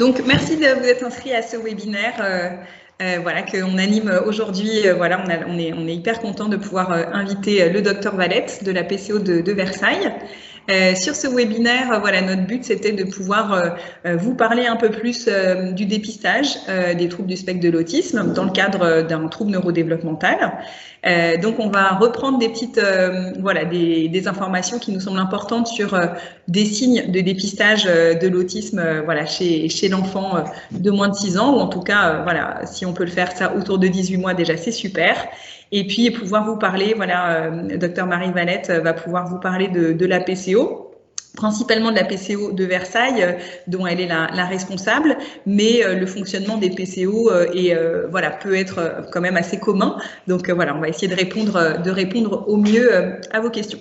Donc, merci de vous être inscrit à ce webinaire voilà, qu'on anime aujourd'hui. Voilà, on est hyper content de pouvoir inviter le docteur Valette de la PCO de Versailles. Sur ce webinaire, voilà, notre but, c'était de pouvoir vous parler un peu plus du dépistage des troubles du spectre de l'autisme dans le cadre d'un trouble neurodéveloppemental. Donc, on va reprendre des petites, voilà, des informations qui nous semblent importantes sur des signes de dépistage de l'autisme, voilà, chez l'enfant de moins de 6 ans, ou en tout cas, voilà, si on peut le faire ça autour de 18 mois, déjà, c'est super. Et puis, pouvoir vous parler, voilà, Dr Marie Valette va pouvoir vous parler de la PCO, principalement de la PCO de Versailles, dont elle est la responsable, mais le fonctionnement des PCO voilà, peut être quand même assez commun. Donc voilà, on va essayer de répondre au mieux à vos questions.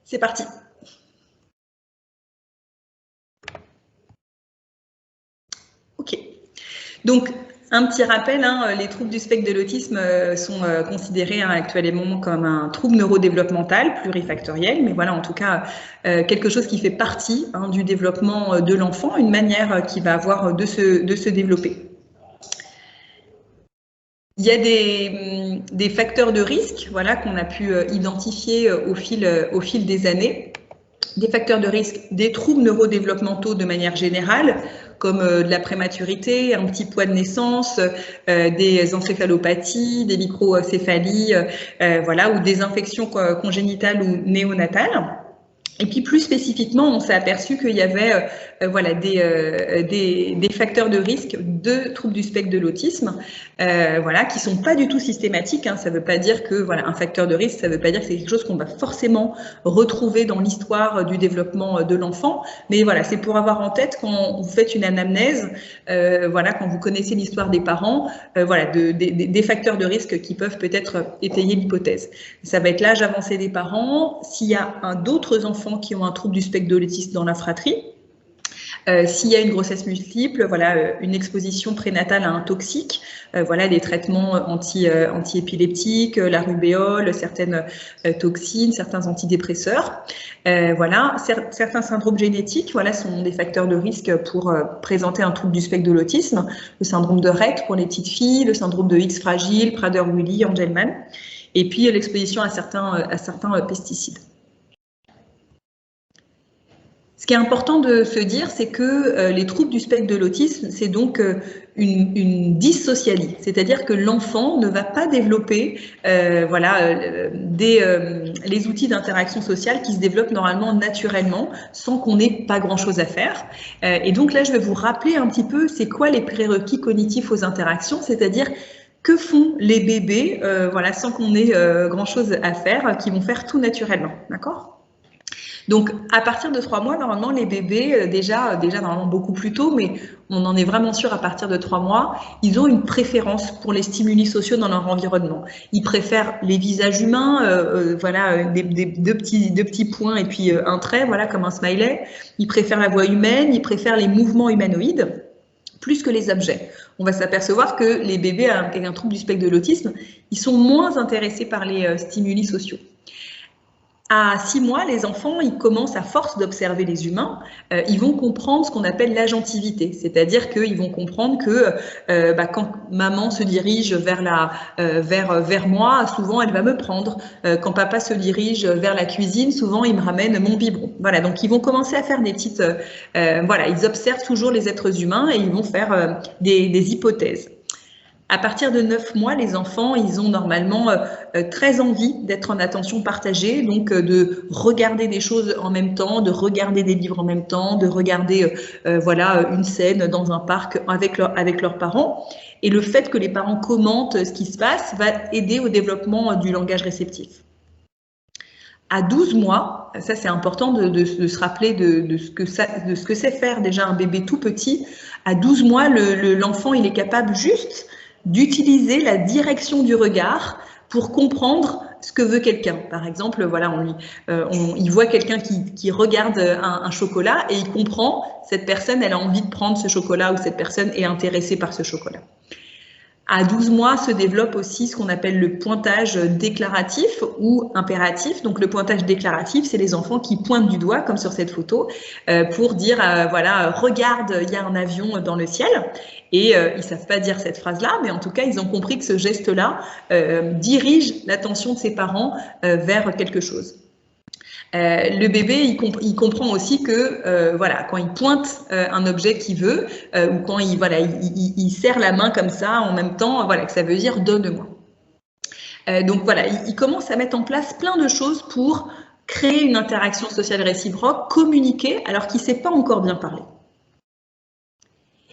C'est parti. Ok. Donc, un petit rappel, hein, les troubles du spectre de l'autisme sont considérés actuellement comme un trouble neurodéveloppemental plurifactoriel, mais voilà, en tout cas, quelque chose qui fait partie du développement de l'enfant, une manière qu'il va avoir de se développer. Il y a des facteurs de risque, voilà, qu'on a pu identifier au fil des années. Des facteurs de risque, des troubles neurodéveloppementaux de manière générale, comme de la prématurité, un petit poids de naissance, des encéphalopathies, des microcéphalies, voilà, ou des infections congénitales ou néonatales. Et puis plus spécifiquement, on s'est aperçu qu'il y avait voilà, des facteurs de risque de troubles du spectre de l'autisme, voilà, qui sont pas du tout systématiques. Hein. Ça ne veut pas dire que voilà, un facteur de risque, ça ne veut pas dire que c'est quelque chose qu'on va forcément retrouver dans l'histoire du développement de l'enfant. Mais voilà, c'est pour avoir en tête quand vous faites une anamnèse, voilà, quand vous connaissez l'histoire des parents, voilà, des facteurs de risque qui peuvent peut-être étayer l'hypothèse. Ça va être l'âge avancé des parents, s'il y a d'autres enfants qui ont un trouble du spectre de l'autisme dans la fratrie, s'il y a une grossesse multiple, voilà, une exposition prénatale à un toxique, voilà, des traitements anti-épileptiques, la rubéole, certaines toxines, certains antidépresseurs, voilà, certains syndromes génétiques, voilà, sont des facteurs de risque pour présenter un trouble du spectre de l'autisme, le syndrome de Rett pour les petites filles, le syndrome de X fragile, Prader-Willi, Angelman, et puis l'exposition à certains pesticides. Ce qui est important de se dire, c'est que les troubles du spectre de l'autisme, c'est donc une dysocialie, c'est-à-dire que l'enfant ne va pas développer voilà, les outils d'interaction sociale qui se développent normalement naturellement sans qu'on ait pas grand-chose à faire. Et donc là, je vais vous rappeler un petit peu c'est quoi les prérequis cognitifs aux interactions, c'est-à-dire que font les bébés voilà, sans qu'on ait grand-chose à faire, qui vont faire tout naturellement, d'accord ? Donc, à partir de 3 mois, normalement, les bébés, déjà normalement beaucoup plus tôt, mais on en est vraiment sûr à partir de 3 mois, ils ont une préférence pour les stimuli sociaux dans leur environnement. Ils préfèrent les visages humains, voilà, deux petits points et puis un trait, voilà, comme un smiley. Ils préfèrent la voix humaine, ils préfèrent les mouvements humanoïdes, plus que les objets. On va s'apercevoir que les bébés avec un trouble du spectre de l'autisme, ils sont moins intéressés par les stimuli sociaux. À 6 mois, les enfants, ils commencent, à force d'observer les humains, ils vont comprendre ce qu'on appelle l'agentivité, c'est-à-dire qu'ils vont comprendre que quand maman se dirige vers moi, souvent elle va me prendre. Quand papa se dirige vers la cuisine, souvent il me ramène mon biberon. Voilà, donc ils vont commencer à faire des petites, voilà, ils observent toujours les êtres humains et ils vont faire des hypothèses. À partir de 9 mois, les enfants, ils ont normalement très envie d'être en attention partagée, donc de regarder des choses en même temps, de regarder des livres en même temps, de regarder voilà, une scène dans un parc avec leurs parents. Et le fait que les parents commentent ce qui se passe va aider au développement du langage réceptif. À 12 mois, ça c'est important de se rappeler de ce que c'est faire déjà un bébé tout petit. À 12 mois, l'enfant, il est capable juste d'utiliser la direction du regard pour comprendre ce que veut quelqu'un. Par exemple, voilà, il voit quelqu'un qui regarde un chocolat et il comprend, cette personne, elle a envie de prendre ce chocolat ou cette personne est intéressée par ce chocolat. À 12 mois se développe aussi ce qu'on appelle le pointage déclaratif ou impératif. Donc le pointage déclaratif, c'est les enfants qui pointent du doigt, comme sur cette photo, pour dire voilà, regarde, il y a un avion dans le ciel. Et ils savent pas dire cette phrase-là, mais en tout cas, ils ont compris que ce geste-là dirige l'attention de ses parents vers quelque chose. Le bébé, il comprend aussi que voilà, quand il pointe un objet qu'il veut ou quand il serre la main comme ça en même temps, voilà, que ça veut dire donne-moi. Donc voilà, il commence à mettre en place plein de choses pour créer une interaction sociale réciproque, communiquer alors qu'il ne sait pas encore bien parler.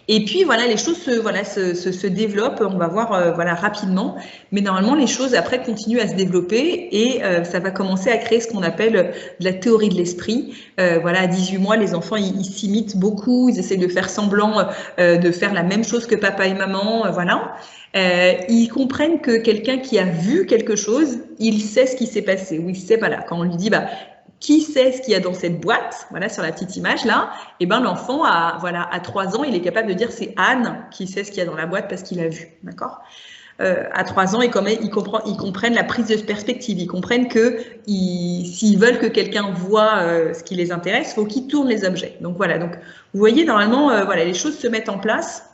Et puis voilà, les choses se développent, on va voir voilà, rapidement, mais normalement les choses après continuent à se développer et ça va commencer à créer ce qu'on appelle de la théorie de l'esprit. Voilà, à 18 mois, les enfants ils s'imitent beaucoup, ils essaient de faire semblant de faire la même chose que papa et maman, voilà. Ils comprennent que quelqu'un qui a vu quelque chose, il sait ce qui s'est passé, ou il sait, voilà, quand on lui dit bah qui sait ce qu'il y a dans cette boîte, voilà, sur la petite image là, et ben l'enfant à 3 ans, il est capable de dire c'est Anne qui sait ce qu'il y a dans la boîte parce qu'il a vu, d'accord. À 3 ans, ils comprennent la prise de perspective, ils comprennent que s'ils veulent que quelqu'un voit ce qui les intéresse, il faut qu'ils tournent les objets. Donc voilà, donc vous voyez normalement, voilà, les choses se mettent en place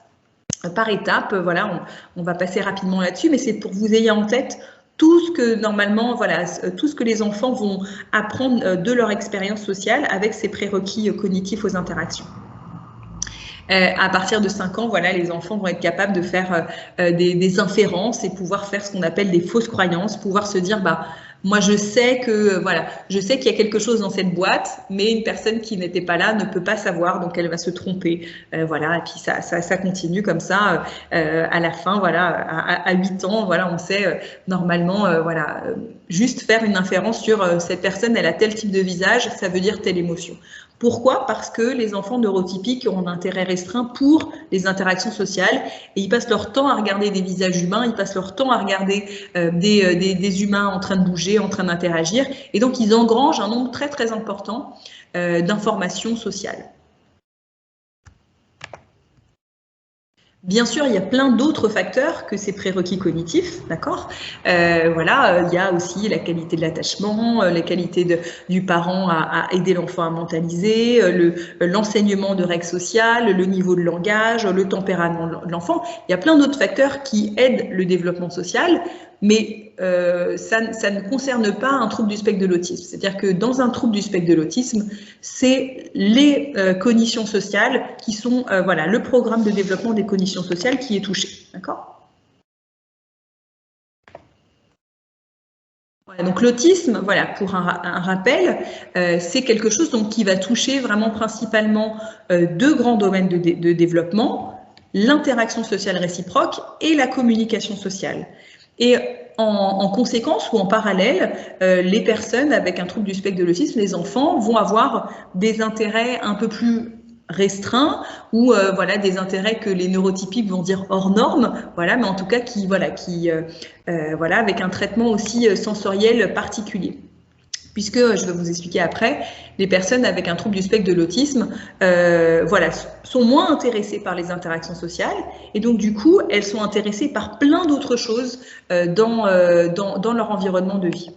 par étapes. Voilà, on va passer rapidement là-dessus, mais c'est pour que vous ayez en tête tout ce que normalement, voilà, tout ce que les enfants vont apprendre de leur expérience sociale avec ces prérequis cognitifs aux interactions. À partir de 5 ans, voilà, les enfants vont être capables de faire des inférences et pouvoir faire ce qu'on appelle des fausses croyances, pouvoir se dire, bah, moi je sais que voilà, je sais qu'il y a quelque chose dans cette boîte, mais une personne qui n'était pas là ne peut pas savoir, donc elle va se tromper, voilà. Et puis ça continue comme ça à la fin, voilà, à 8 ans, voilà, on sait normalement, voilà, juste faire une inférence sur cette personne, elle a tel type de visage, ça veut dire telle émotion. Pourquoi? Parce que les enfants neurotypiques ont un intérêt restreint pour les interactions sociales et ils passent leur temps à regarder des visages humains, ils passent leur temps à regarder des humains en train de bouger, en train d'interagir, et donc ils engrangent un nombre très très important d'informations sociales. Bien sûr, il y a plein d'autres facteurs que ces prérequis cognitifs, d'accord. Voilà, il y a aussi la qualité de l'attachement, la qualité du parent à aider l'enfant à mentaliser, l'enseignement de règles sociales, le niveau de langage, le tempérament de l'enfant. Il y a plein d'autres facteurs qui aident le développement social, mais ça ne concerne pas un trouble du spectre de l'autisme. C'est-à-dire que dans un trouble du spectre de l'autisme, c'est les cognitions sociales qui sont, voilà, le programme de développement des cognitions sociales qui est touché. D'accord ? Voilà, donc l'autisme, voilà, pour un rappel, c'est quelque chose donc, qui va toucher vraiment principalement deux grands domaines de développement, l'interaction sociale réciproque et la communication sociale. Et en conséquence ou en parallèle, les personnes avec un trouble du spectre de l'autisme, les enfants, vont avoir des intérêts un peu plus restreints ou voilà, des intérêts que les neurotypiques vont dire hors normes, voilà, mais en tout cas voilà, avec un traitement aussi sensoriel particulier. Puisque, je vais vous expliquer après, les personnes avec un trouble du spectre de l'autisme voilà, sont moins intéressées par les interactions sociales et donc du coup, elles sont intéressées par plein d'autres choses dans leur environnement de vie.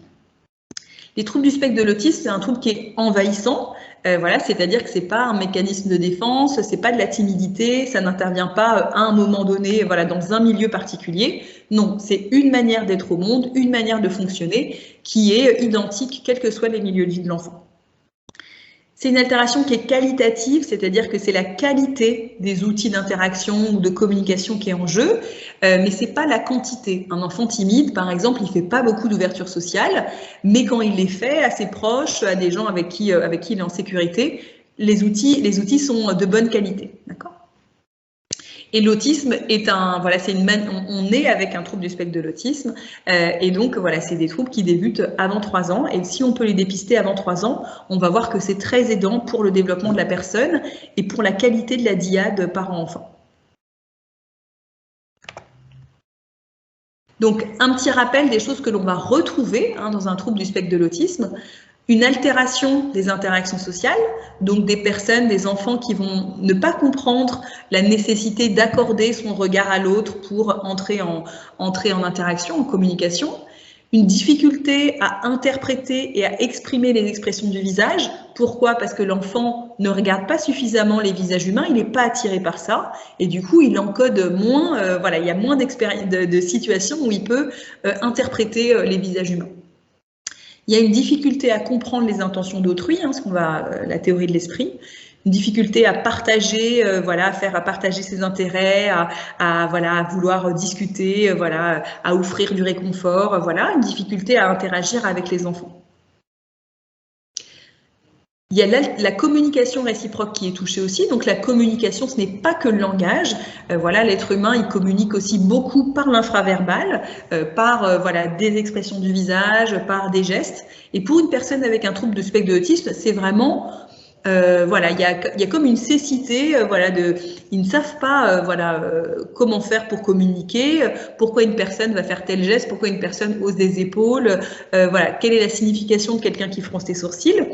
Les troubles du spectre de l'autisme, c'est un trouble qui est envahissant, voilà, c'est-à-dire que c'est pas un mécanisme de défense, c'est pas de la timidité, ça n'intervient pas à un moment donné, voilà, dans un milieu particulier. Non, c'est une manière d'être au monde, une manière de fonctionner qui est identique, quels que soient les milieux de vie de l'enfant. C'est une altération qui est qualitative, c'est-à-dire que c'est la qualité des outils d'interaction ou de communication qui est en jeu, mais c'est pas la quantité. Un enfant timide, par exemple, il fait pas beaucoup d'ouverture sociale, mais quand il les fait à ses proches, à des gens avec qui il est en sécurité, les outils sont de bonne qualité, d'accord ? Et l'autisme est voilà, on est avec un trouble du spectre de l'autisme, et donc voilà, c'est des troubles qui débutent avant 3 ans, et si on peut les dépister avant 3 ans, on va voir que c'est très aidant pour le développement de la personne et pour la qualité de la dyade parent-enfant. Donc, un petit rappel des choses que l'on va retrouver dans un trouble du spectre de l'autisme. une altération des interactions sociales, donc des personnes, des enfants qui vont ne pas comprendre la nécessité d'accorder son regard à l'autre pour entrer en interaction, en communication, une difficulté à interpréter et à exprimer les expressions du visage. Pourquoi? Parce que l'enfant ne regarde pas suffisamment les visages humains, il n'est pas attiré par ça, et du coup il encode moins, voilà, il y a moins de situations où il peut interpréter les visages humains. Il y a une difficulté à comprendre les intentions d'autrui, la théorie de l'esprit, une difficulté à partager, à partager ses intérêts, à vouloir discuter, à offrir du réconfort, une difficulté à interagir avec les enfants. Il y a la communication réciproque qui est touchée aussi. Donc la communication, ce n'est pas que le langage. L'être humain, il communique aussi beaucoup par l'infraverbal, par des expressions du visage, par des gestes. Et pour une personne avec un trouble de spectre de l'autisme, c'est vraiment il y a comme une cécité, ils ne savent pas comment faire pour communiquer, pourquoi une personne va faire tel geste, pourquoi une personne hausse des épaules, quelle est la signification de quelqu'un qui fronce les sourcils.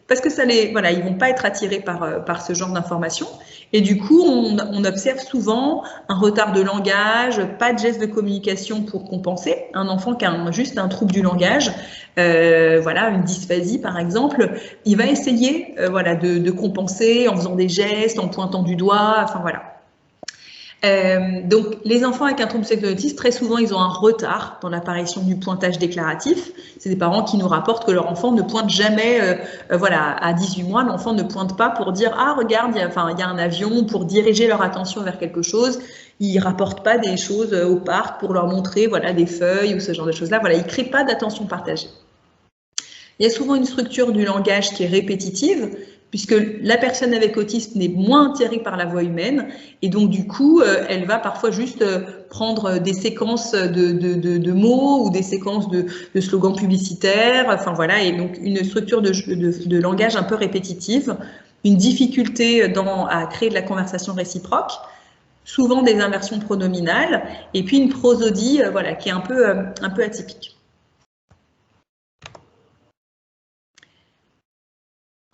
Parce que ils vont pas être attirés par ce genre d'informations. Et du coup, on observe souvent un retard de langage, pas de geste de communication pour compenser. Un enfant qui a juste un trouble du langage, une dysphasie par exemple, il va essayer de compenser en faisant des gestes, en pointant du doigt, donc, les enfants avec un trouble du spectre de l'autisme, très souvent, ils ont un retard dans l'apparition du pointage déclaratif. C'est des parents qui nous rapportent que leur enfant ne pointe jamais, à 18 mois, l'enfant ne pointe pas pour dire « Ah, regarde, il y a un avion », pour diriger leur attention vers quelque chose. Ils ne rapportent pas des choses au parc pour leur montrer des feuilles ou ce genre de choses-là. Ils ne créent pas d'attention partagée. Il y a souvent une structure du langage qui est répétitive, puisque la personne avec autisme n'est moins attirée par la voix humaine, et donc du coup, elle va parfois juste prendre des séquences de mots ou des séquences de slogans publicitaires, et donc une structure de langage un peu répétitive, une difficulté à créer de la conversation réciproque, souvent des inversions pronominales, et puis une prosodie qui est un peu atypique.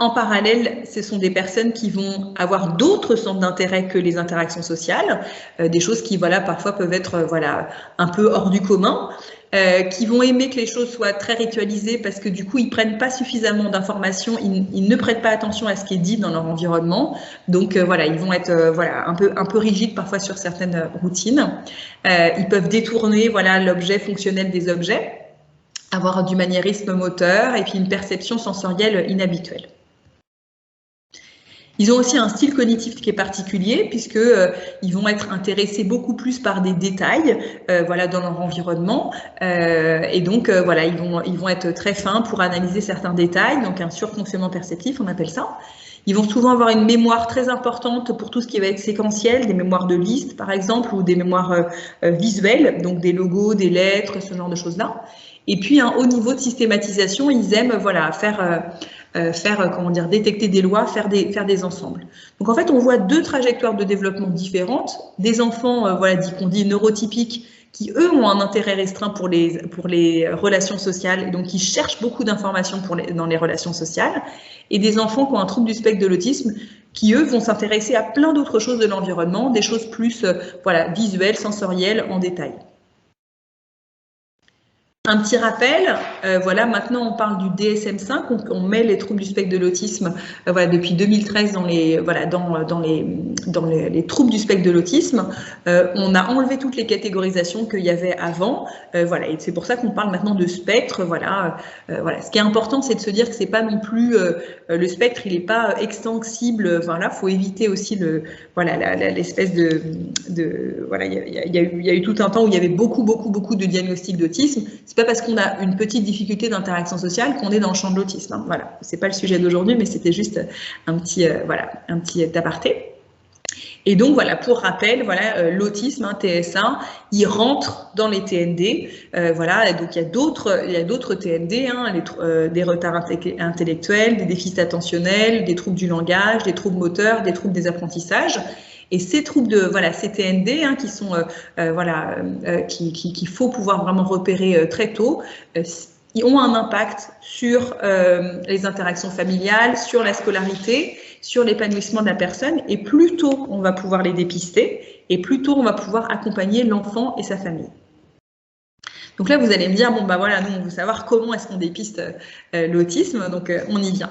En parallèle, ce sont des personnes qui vont avoir d'autres centres d'intérêt que les interactions sociales, des choses qui parfois peuvent être un peu hors du commun, qui vont aimer que les choses soient très ritualisées parce que du coup ils prennent pas suffisamment d'informations, ils ne prêtent pas attention à ce qui est dit dans leur environnement, donc ils vont être un peu rigides parfois sur certaines routines. Ils peuvent détourner l'objet fonctionnel des objets, avoir du maniérisme moteur et puis une perception sensorielle inhabituelle. Ils ont aussi un style cognitif qui est particulier puisque ils vont être intéressés beaucoup plus par des détails, dans leur environnement, et donc ils vont être très fins pour analyser certains détails, donc un surfonctionnement perceptif, on appelle ça. Ils vont souvent avoir une mémoire très importante pour tout ce qui va être séquentiel, des mémoires de liste par exemple, ou des mémoires visuelles, donc des logos, des lettres, ce genre de choses-là. Et puis un haut niveau de systématisation, ils aiment détecter des lois, faire des ensembles. Donc en fait, on voit deux trajectoires de développement différentes. Des enfants, qu'on dit neurotypiques, qui eux ont un intérêt restreint pour les relations sociales, et donc qui cherchent beaucoup d'informations dans les relations sociales, et des enfants qui ont un trouble du spectre de l'autisme, qui eux vont s'intéresser à plein d'autres choses de l'environnement, des choses plus visuelles, sensorielles, en détail. Un petit rappel, maintenant on parle du DSM-5, on met les troubles du spectre de l'autisme depuis 2013 dans les troubles du spectre de l'autisme. On a enlevé toutes les catégorisations qu'il y avait avant, et c'est pour ça qu'on parle maintenant de spectre. Ce qui est important, c'est de se dire que c'est pas non plus le spectre, il n'est pas extensible. Faut éviter aussi l'espèce il y a eu tout un temps où il y avait beaucoup de diagnostics d'autisme. C'est pas parce qu'on a une petite difficulté d'interaction sociale qu'on est dans le champ de l'autisme. C'est pas le sujet d'aujourd'hui, mais c'était juste un petit aparté. Et donc pour rappel, l'autisme, TSA, il rentre dans les TND. Et donc il y a d'autres TND, des retards intellectuels, des déficits attentionnels, des troubles du langage, des troubles moteurs, des troubles des apprentissages. Et ces troubles ces TND qu'il faut pouvoir vraiment repérer très tôt, ont un impact sur les interactions familiales, sur la scolarité, sur l'épanouissement de la personne, et plus tôt on va pouvoir les dépister, et plus tôt on va pouvoir accompagner l'enfant et sa famille. Donc là, vous allez me dire, bon, bah voilà, nous, on veut savoir comment est-ce qu'on dépiste l'autisme, donc on y vient.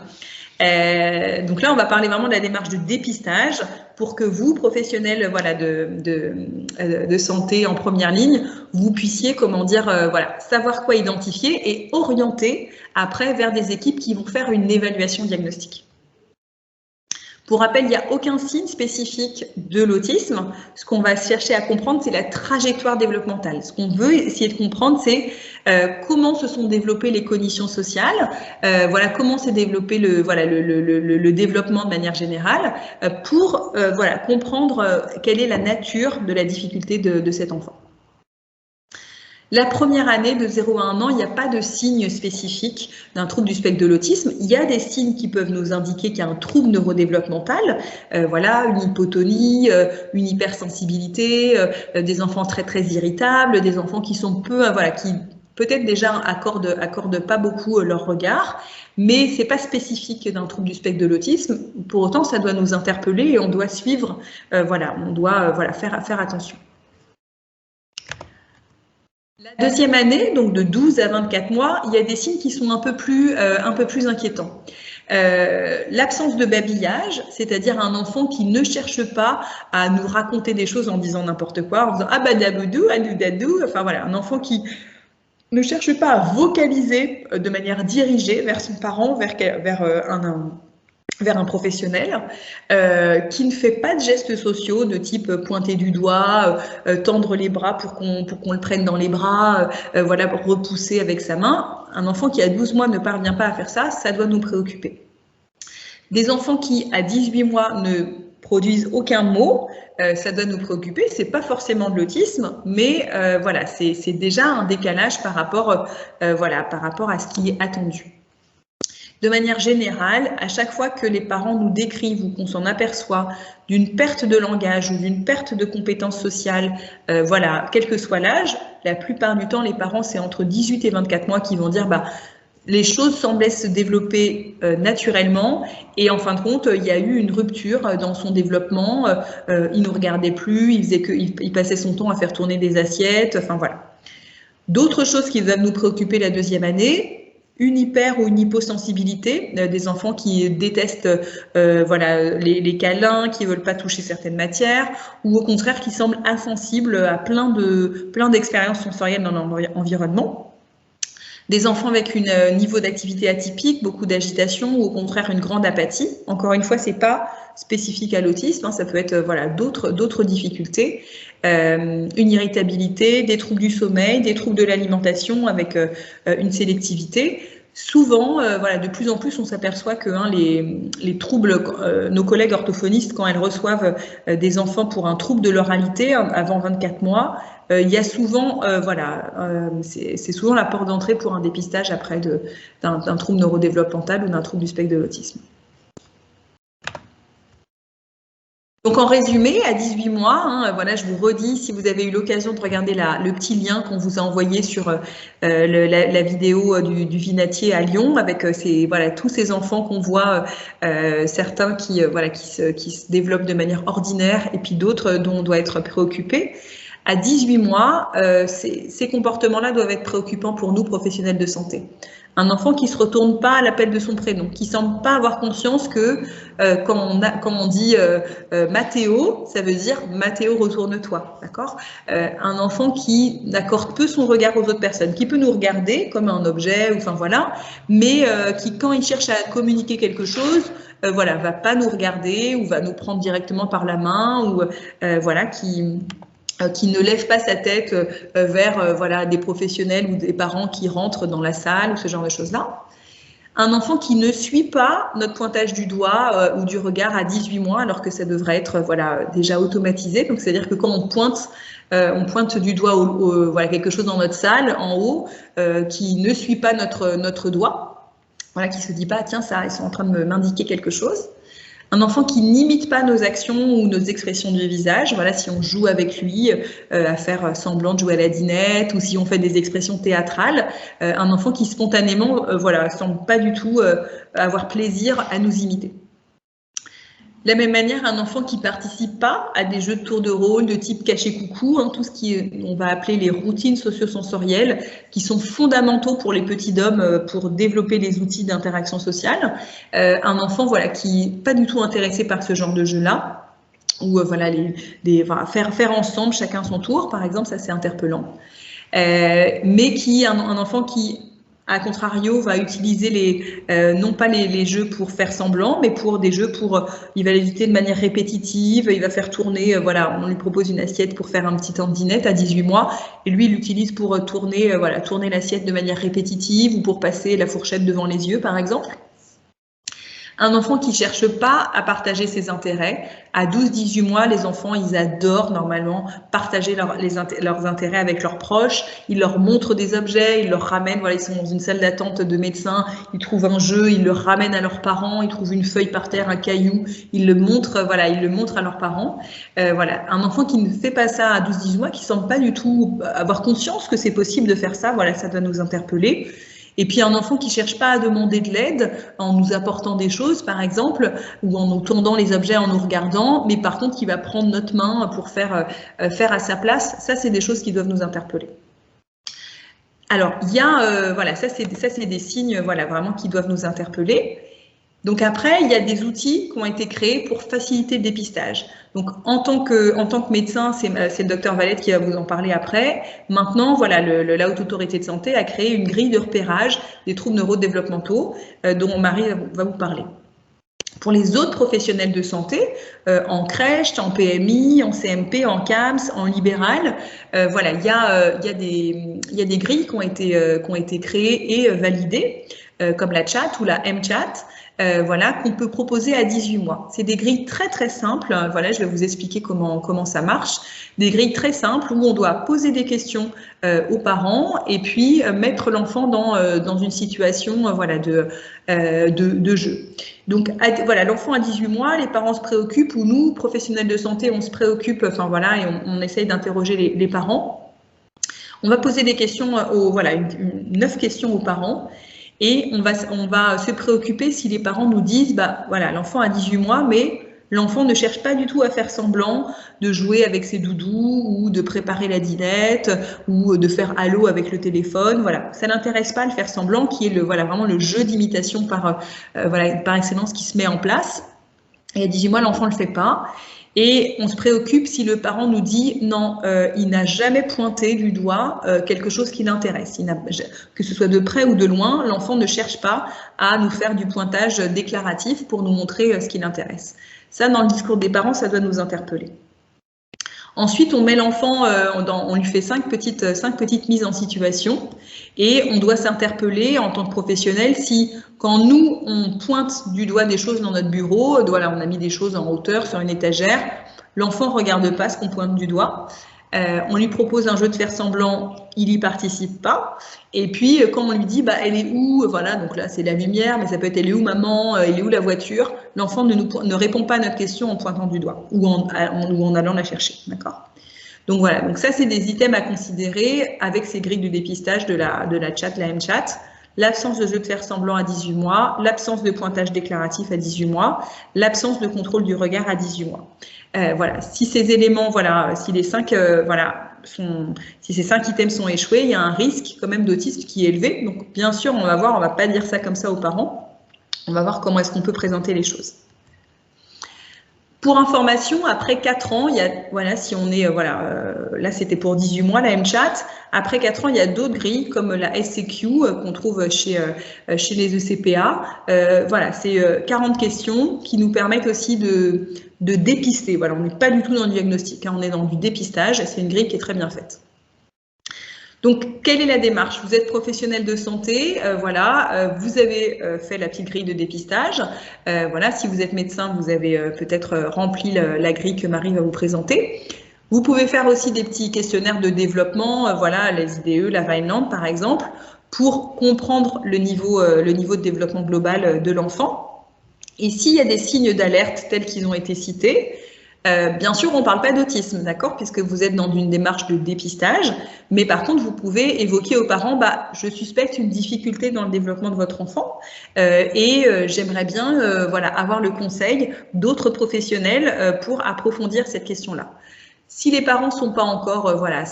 Donc là, on va parler vraiment de la démarche de dépistage pour que vous, professionnels voilà, de santé en première ligne, vous puissiez, comment dire, voilà, savoir quoi identifier et orienter après vers des équipes qui vont faire une évaluation diagnostique. Pour rappel, il n'y a aucun signe spécifique de l'autisme. Ce qu'on va chercher à comprendre, c'est la trajectoire développementale. Ce qu'on veut essayer de comprendre, c'est comment se sont développées les cognitions sociales, voilà, comment s'est développé le développement de manière générale, pour voilà, comprendre quelle est la nature de la difficulté de cet enfant. La première année, de 0 à 1 an, il n'y a pas de signe spécifique d'un trouble du spectre de l'autisme. Il y a des signes qui peuvent nous indiquer qu'il y a un trouble neurodéveloppemental, voilà, une hypotonie, une hypersensibilité, des enfants très irritables, des enfants qui sont voilà, qui peut-être déjà accordent pas beaucoup leur regard, mais c'est pas spécifique d'un trouble du spectre de l'autisme. Pour autant, ça doit nous interpeller et on doit suivre, voilà, on doit voilà, faire attention. La deuxième année, donc de 12 à 24 mois, il y a des signes qui sont un peu plus inquiétants. L'absence de babillage, c'est-à-dire un enfant qui ne cherche pas à nous raconter des choses en disant n'importe quoi, en disant ah bah daboudou, adoudadou, enfin voilà, un enfant qui ne cherche pas à vocaliser de manière dirigée vers son parent, vers un professionnel, qui ne fait pas de gestes sociaux de type pointer du doigt, tendre les bras pour qu'on le prenne dans les bras, voilà, repousser avec sa main. Un enfant qui à 12 mois ne parvient pas à faire ça, ça doit nous préoccuper. Des enfants qui à 18 mois ne produisent aucun mot, ça doit nous préoccuper. C'est pas forcément de l'autisme, mais voilà, c'est déjà un décalage par rapport à ce qui est attendu. De manière générale, à chaque fois que les parents nous décrivent ou qu'on s'en aperçoit d'une perte de langage ou d'une perte de compétences sociales, voilà, quel que soit l'âge, la plupart du temps, les parents, c'est entre 18 et 24 mois qui vont dire bah, les choses semblaient se développer naturellement et en fin de compte, il y a eu une rupture dans son développement, il ne regardait plus, il passait son temps à faire tourner des assiettes, enfin voilà. D'autres choses qui doivent nous préoccuper la deuxième année, une hyper ou une hyposensibilité, des enfants qui détestent voilà, les câlins, qui ne veulent pas toucher certaines matières, ou au contraire qui semblent insensibles à plein d'expériences sensorielles dans l'environnement. Des enfants avec un niveau d'activité atypique, beaucoup d'agitation, ou au contraire une grande apathie. Encore une fois, ce n'est pas spécifique à l'autisme, hein, ça peut être voilà, d'autres difficultés. Une irritabilité, des troubles du sommeil, des troubles de l'alimentation avec une sélectivité. Souvent, voilà, de plus en plus, on s'aperçoit que les troubles, nos collègues orthophonistes, quand elles reçoivent des enfants pour un trouble de l'oralité avant 24 mois, il y a souvent, voilà, c'est souvent la porte d'entrée pour un dépistage après d'un trouble neurodéveloppemental ou d'un trouble du spectre de l'autisme. Donc en résumé, à 18 mois, hein, voilà, je vous redis, si vous avez eu l'occasion de regarder le petit lien qu'on vous a envoyé sur la vidéo du Vinatier à Lyon, avec voilà, tous ces enfants qu'on voit, certains qui se développent de manière ordinaire et puis d'autres dont on doit être préoccupé. À 18 mois, ces comportements-là doivent être préoccupants pour nous, professionnels de santé. Un enfant qui ne se retourne pas à l'appel de son prénom, qui ne semble pas avoir conscience que quand on dit Mathéo, ça veut dire Mathéo, retourne-toi, d'accord? Un enfant qui n'accorde peu son regard aux autres personnes, qui peut nous regarder comme un objet, enfin voilà, mais qui, quand il cherche à communiquer quelque chose, voilà, va pas nous regarder ou va nous prendre directement par la main ou voilà, qui ne lève pas sa tête vers voilà, des professionnels ou des parents qui rentrent dans la salle ou ce genre de choses-là. Un enfant qui ne suit pas notre pointage du doigt ou du regard à 18 mois, alors que ça devrait être voilà, déjà automatisé. Donc, c'est-à-dire que quand on pointe du doigt voilà, quelque chose dans notre salle, en haut, qui ne suit pas notre doigt, voilà, qui ne se dit pas, tiens, ça, ils sont en train de m'indiquer quelque chose. Un enfant qui n'imite pas nos actions ou nos expressions du visage, voilà, si on joue avec lui à faire semblant de jouer à la dinette ou si on fait des expressions théâtrales, un enfant qui spontanément voilà, semble pas du tout avoir plaisir à nous imiter. De la même manière, un enfant qui ne participe pas à des jeux de tour de rôle de type caché-coucou, tout ce qu'on va appeler les routines socio-sensorielles, qui sont fondamentaux pour les petits DOM pour développer les outils d'interaction sociale. Un enfant voilà, qui n'est pas du tout intéressé par ce genre de jeu-là, ou voilà, voilà, faire ensemble chacun son tour, par exemple, ça c'est interpellant. Mais un enfant qui à contrario, va utiliser non pas les jeux pour faire semblant, mais pour des jeux il va l'éviter de manière répétitive, il va faire tourner, voilà, on lui propose une assiette pour faire un petit temps de dinette à 18 mois, et lui, il l'utilise pour tourner l'assiette de manière répétitive ou pour passer la fourchette devant les yeux, par exemple. Un enfant qui ne cherche pas à partager ses intérêts, à 12-18 mois, les enfants, ils adorent normalement partager leurs intérêts avec leurs proches. Ils leur montrent des objets, ils leur ramènent, voilà, ils sont dans une salle d'attente de médecin, ils trouvent un jeu, ils le ramènent à leurs parents, ils trouvent une feuille par terre, un caillou, ils le montrent, voilà, ils le montrent à leurs parents. Voilà, un enfant qui ne fait pas ça à 12-18 mois, qui ne semble pas du tout avoir conscience que c'est possible de faire ça, voilà, ça doit nous interpeller. Et puis un enfant qui ne cherche pas à demander de l'aide en nous apportant des choses, par exemple, ou en nous tendant les objets en nous regardant, mais par contre qui va prendre notre main pour faire à sa place, ça c'est des choses qui doivent nous interpeller. Alors, il y a, voilà, ça c'est des signes voilà, vraiment qui doivent nous interpeller. Donc après, il y a des outils qui ont été créés pour faciliter le dépistage. Donc en tant que médecin, c'est le docteur Valette qui va vous en parler après. Maintenant, voilà, la Haute Autorité de Santé a créé une grille de repérage des troubles neurodéveloppementaux dont Marie va vous parler. Pour les autres professionnels de santé, en crèche, en PMI, en CMP, en CAMS, en libéral, voilà, il y a des grilles qui ont été créées et validées, comme la CHAT ou la MCHAT, voilà, qu'on peut proposer à 18 mois. C'est des grilles très très simples, voilà, je vais vous expliquer comment ça marche. Des grilles très simples où on doit poser des questions aux parents et puis mettre l'enfant dans une situation voilà, de jeu. Donc voilà, l'enfant à 18 mois, les parents se préoccupent ou nous, professionnels de santé, on se préoccupe, enfin voilà, et on essaye d'interroger les parents. On va poser des questions, voilà, 9 questions aux parents. Et on va se préoccuper si les parents nous disent, bah voilà, l'enfant a 18 mois, mais l'enfant ne cherche pas du tout à faire semblant de jouer avec ses doudous ou de préparer la dinette ou de faire allô avec le téléphone. Voilà, ça n'intéresse pas le faire semblant, qui est voilà, vraiment le jeu d'imitation par excellence qui se met en place. Et à 18 mois, l'enfant ne le fait pas. Et on se préoccupe si le parent nous dit non, il n'a jamais pointé du doigt quelque chose qui l'intéresse. Que ce soit de près ou de loin, l'enfant ne cherche pas à nous faire du pointage déclaratif pour nous montrer ce qui l'intéresse. Ça, dans le discours des parents, ça doit nous interpeller. Ensuite, on met l'enfant, on lui fait 5 petites mises en situation et on doit s'interpeller en tant que professionnel si, quand nous, on pointe du doigt des choses dans notre bureau, voilà, on a mis des choses en hauteur sur une étagère, l'enfant ne regarde pas ce qu'on pointe du doigt. On lui propose un jeu de faire semblant, il n'y participe pas. Et puis, quand on lui dit, bah, elle est où? Voilà, donc là, c'est la lumière, mais ça peut être, elle est où maman? Elle est où la voiture? L'enfant ne répond pas à notre question en pointant du doigt ou en allant la chercher, d'accord? Donc voilà, donc ça, c'est des items à considérer avec ces grilles de dépistage de la CHAT, la MCHAT. L'absence de jeu de faire semblant à 18 mois, l'absence de pointage déclaratif à 18 mois, l'absence de contrôle du regard à 18 mois. Voilà, si ces éléments, voilà, si les 5, si ces 5 items sont échoués, il y a un risque quand même d'autisme qui est élevé. Donc bien sûr, on va voir, on va pas dire ça comme ça aux parents. On va voir comment est-ce qu'on peut présenter les choses. Pour information, après 4 ans, il y a, voilà, si on est, là c'était pour 18 mois la MCHAT. Après 4 ans, il y a d'autres grilles comme la SCQ qu'on trouve chez les ECPA. Voilà, c'est 40 questions qui nous permettent aussi de dépister. Voilà, on n'est pas du tout dans le diagnostic, hein, on est dans du dépistage. C'est une grille qui est très bien faite. Donc, quelle est la démarche? Vous êtes professionnel de santé, voilà, vous avez fait la petite grille de dépistage. Voilà, si vous êtes médecin, vous avez peut-être rempli la grille que Marie va vous présenter. Vous pouvez faire aussi des petits questionnaires de développement, voilà, les IDE, la Vineland par exemple, pour comprendre le niveau de développement global de l'enfant. Et s'il y a des signes d'alerte tels qu'ils ont été cités, bien sûr, on ne parle pas d'autisme, d'accord, puisque vous êtes dans une démarche de dépistage, mais par contre, vous pouvez évoquer aux parents, je suspecte une difficulté dans le développement de votre enfant et j'aimerais bien voilà, avoir le conseil d'autres professionnels pour approfondir cette question-là. Si les parents sont pas encore, voilà,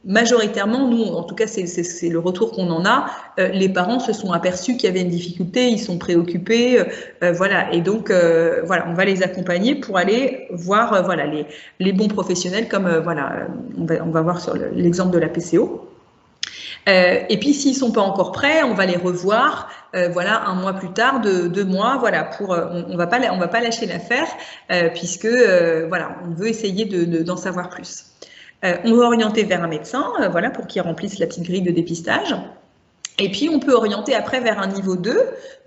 majoritairement, nous, en tout cas, c'est le retour qu'on en a, les parents se sont aperçus qu'il y avait une difficulté, ils sont préoccupés, voilà, et donc, voilà, on va les accompagner pour aller voir, voilà, les bons professionnels, comme, voilà, on va voir sur l'exemple de la PCO. Et puis s'ils sont pas encore prêts, on va les revoir, voilà, 1 mois plus tard, 2 mois, voilà, on va pas lâcher l'affaire puisque voilà, on veut essayer d'en savoir plus. On va orienter vers un médecin, voilà, pour qu'il remplisse la petite grille de dépistage. Et puis, on peut orienter après vers un niveau 2,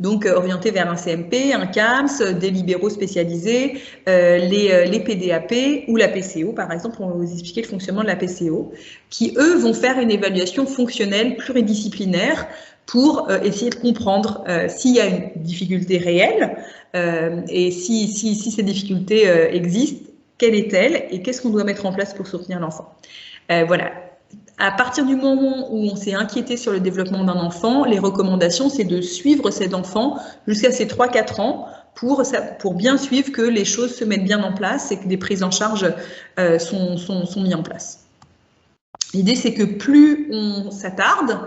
donc orienter vers un CMP, un CAMS, des libéraux spécialisés, les PDAP ou la PCO, par exemple, on va vous expliquer le fonctionnement de la PCO, qui, eux, vont faire une évaluation fonctionnelle pluridisciplinaire pour essayer de comprendre s'il y a une difficulté réelle et si ces difficultés existent, quelle est-elle et qu'est-ce qu'on doit mettre en place pour soutenir l'enfant. Voilà. À partir du moment où on s'est inquiété sur le développement d'un enfant, les recommandations, c'est de suivre cet enfant jusqu'à ses 3-4 ans pour bien suivre que les choses se mettent bien en place et que des prises en charge sont mises en place. L'idée, c'est que plus on s'attarde,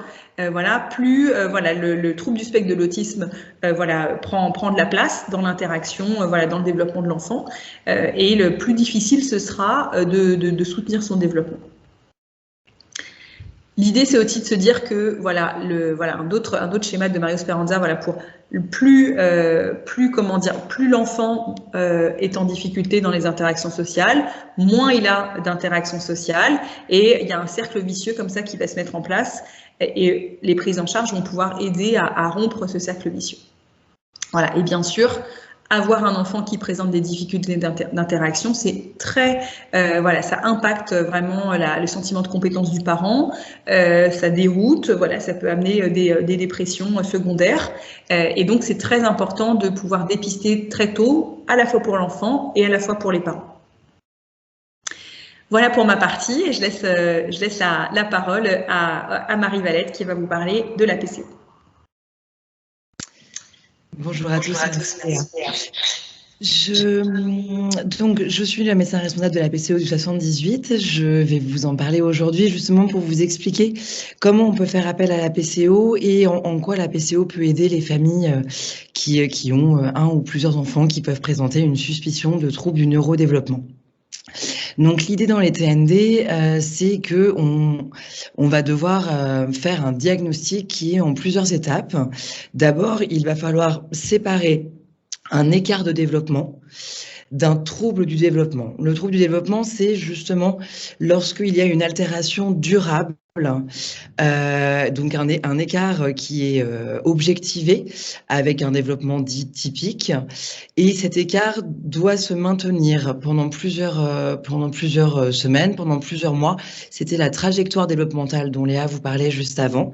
voilà, plus voilà, le trouble du spectre de l'autisme voilà, prend de la place dans l'interaction, voilà, dans le développement de l'enfant, et le plus difficile ce sera de soutenir son développement. L'idée, c'est aussi de se dire que voilà, un autre schéma de Mario Speranza, voilà, pour plus l'enfant est en difficulté dans les interactions sociales, moins il a d'interactions sociales, et il y a un cercle vicieux comme ça qui va se mettre en place, et les prises en charge vont pouvoir aider à rompre ce cercle vicieux. Voilà, et bien sûr, avoir un enfant qui présente des difficultés d'interaction, c'est très, voilà, ça impacte vraiment le sentiment de compétence du parent, ça déroute, voilà, ça peut amener des dépressions secondaires, et donc c'est très important de pouvoir dépister très tôt, à la fois pour l'enfant et à la fois pour les parents. Voilà pour ma partie, et je laisse la parole à Marie Valette qui va vous parler de la PCO. Bonjour à tous. Je suis la médecin responsable de la PCO du 78. Je vais vous en parler aujourd'hui justement pour vous expliquer comment on peut faire appel à la PCO et en quoi la PCO peut aider les familles qui ont un ou plusieurs enfants qui peuvent présenter une suspicion de trouble du neurodéveloppement. Donc l'idée dans les TND, c'est que on va devoir faire un diagnostic qui est en plusieurs étapes. D'abord, il va falloir séparer un écart de développement d'un trouble du développement. Le trouble du développement, c'est justement lorsqu'il y a une altération durable, donc un écart qui est objectivé avec un développement dit typique, et cet écart doit se maintenir pendant plusieurs semaines, pendant plusieurs mois. C'était la trajectoire développementale dont Léa vous parlait juste avant.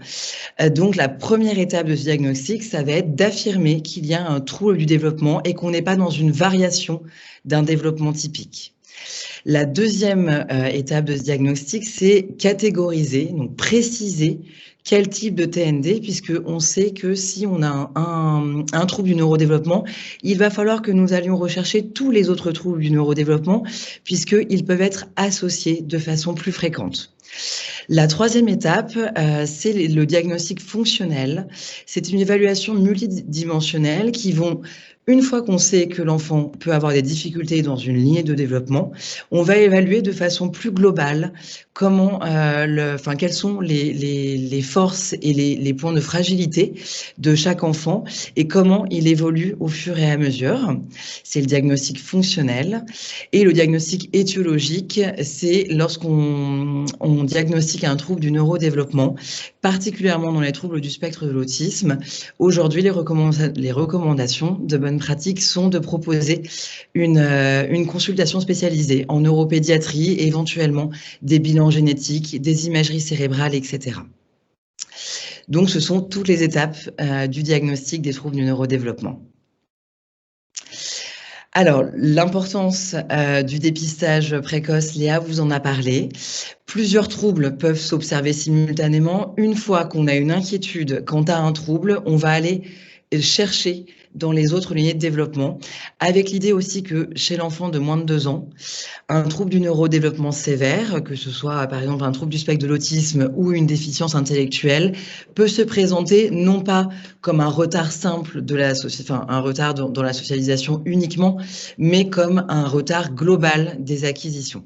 Donc la première étape de ce diagnostic, ça va être d'affirmer qu'il y a un trouble du développement et qu'on n'est pas dans une variation d'un développement typique. La deuxième étape de ce diagnostic, c'est catégoriser, donc préciser quel type de TND, puisqu'on sait que si on a un trouble du neurodéveloppement, il va falloir que nous allions rechercher tous les autres troubles du neurodéveloppement, puisqu'ils peuvent être associés de façon plus fréquente. La troisième étape, c'est le diagnostic fonctionnel. C'est une évaluation multidimensionnelle qui vont, une fois qu'on sait que l'enfant peut avoir des difficultés dans une lignée de développement, on va évaluer de façon plus globale comment, quelles sont les forces et les points de fragilité de chaque enfant et comment il évolue au fur et à mesure. C'est le diagnostic fonctionnel. Et le diagnostic étiologique, c'est lorsqu'on diagnostique un trouble du neurodéveloppement, particulièrement dans les troubles du spectre de l'autisme. Aujourd'hui, les recommandations de bonne pratique sont de proposer une consultation spécialisée en neuropédiatrie, et éventuellement des bilans génétiques, des imageries cérébrales, etc. Donc, ce sont toutes les étapes du diagnostic des troubles du neurodéveloppement. Alors, l'importance du dépistage précoce, Léa vous en a parlé. Plusieurs troubles peuvent s'observer simultanément. Une fois qu'on a une inquiétude quant à un trouble, on va aller chercher dans les autres lignées de développement, avec l'idée aussi que chez l'enfant de moins de 2 ans, un trouble du neurodéveloppement sévère, que ce soit par exemple un trouble du spectre de l'autisme ou une déficience intellectuelle, peut se présenter non pas comme un retard simple de la un retard dans la socialisation uniquement, mais comme un retard global des acquisitions.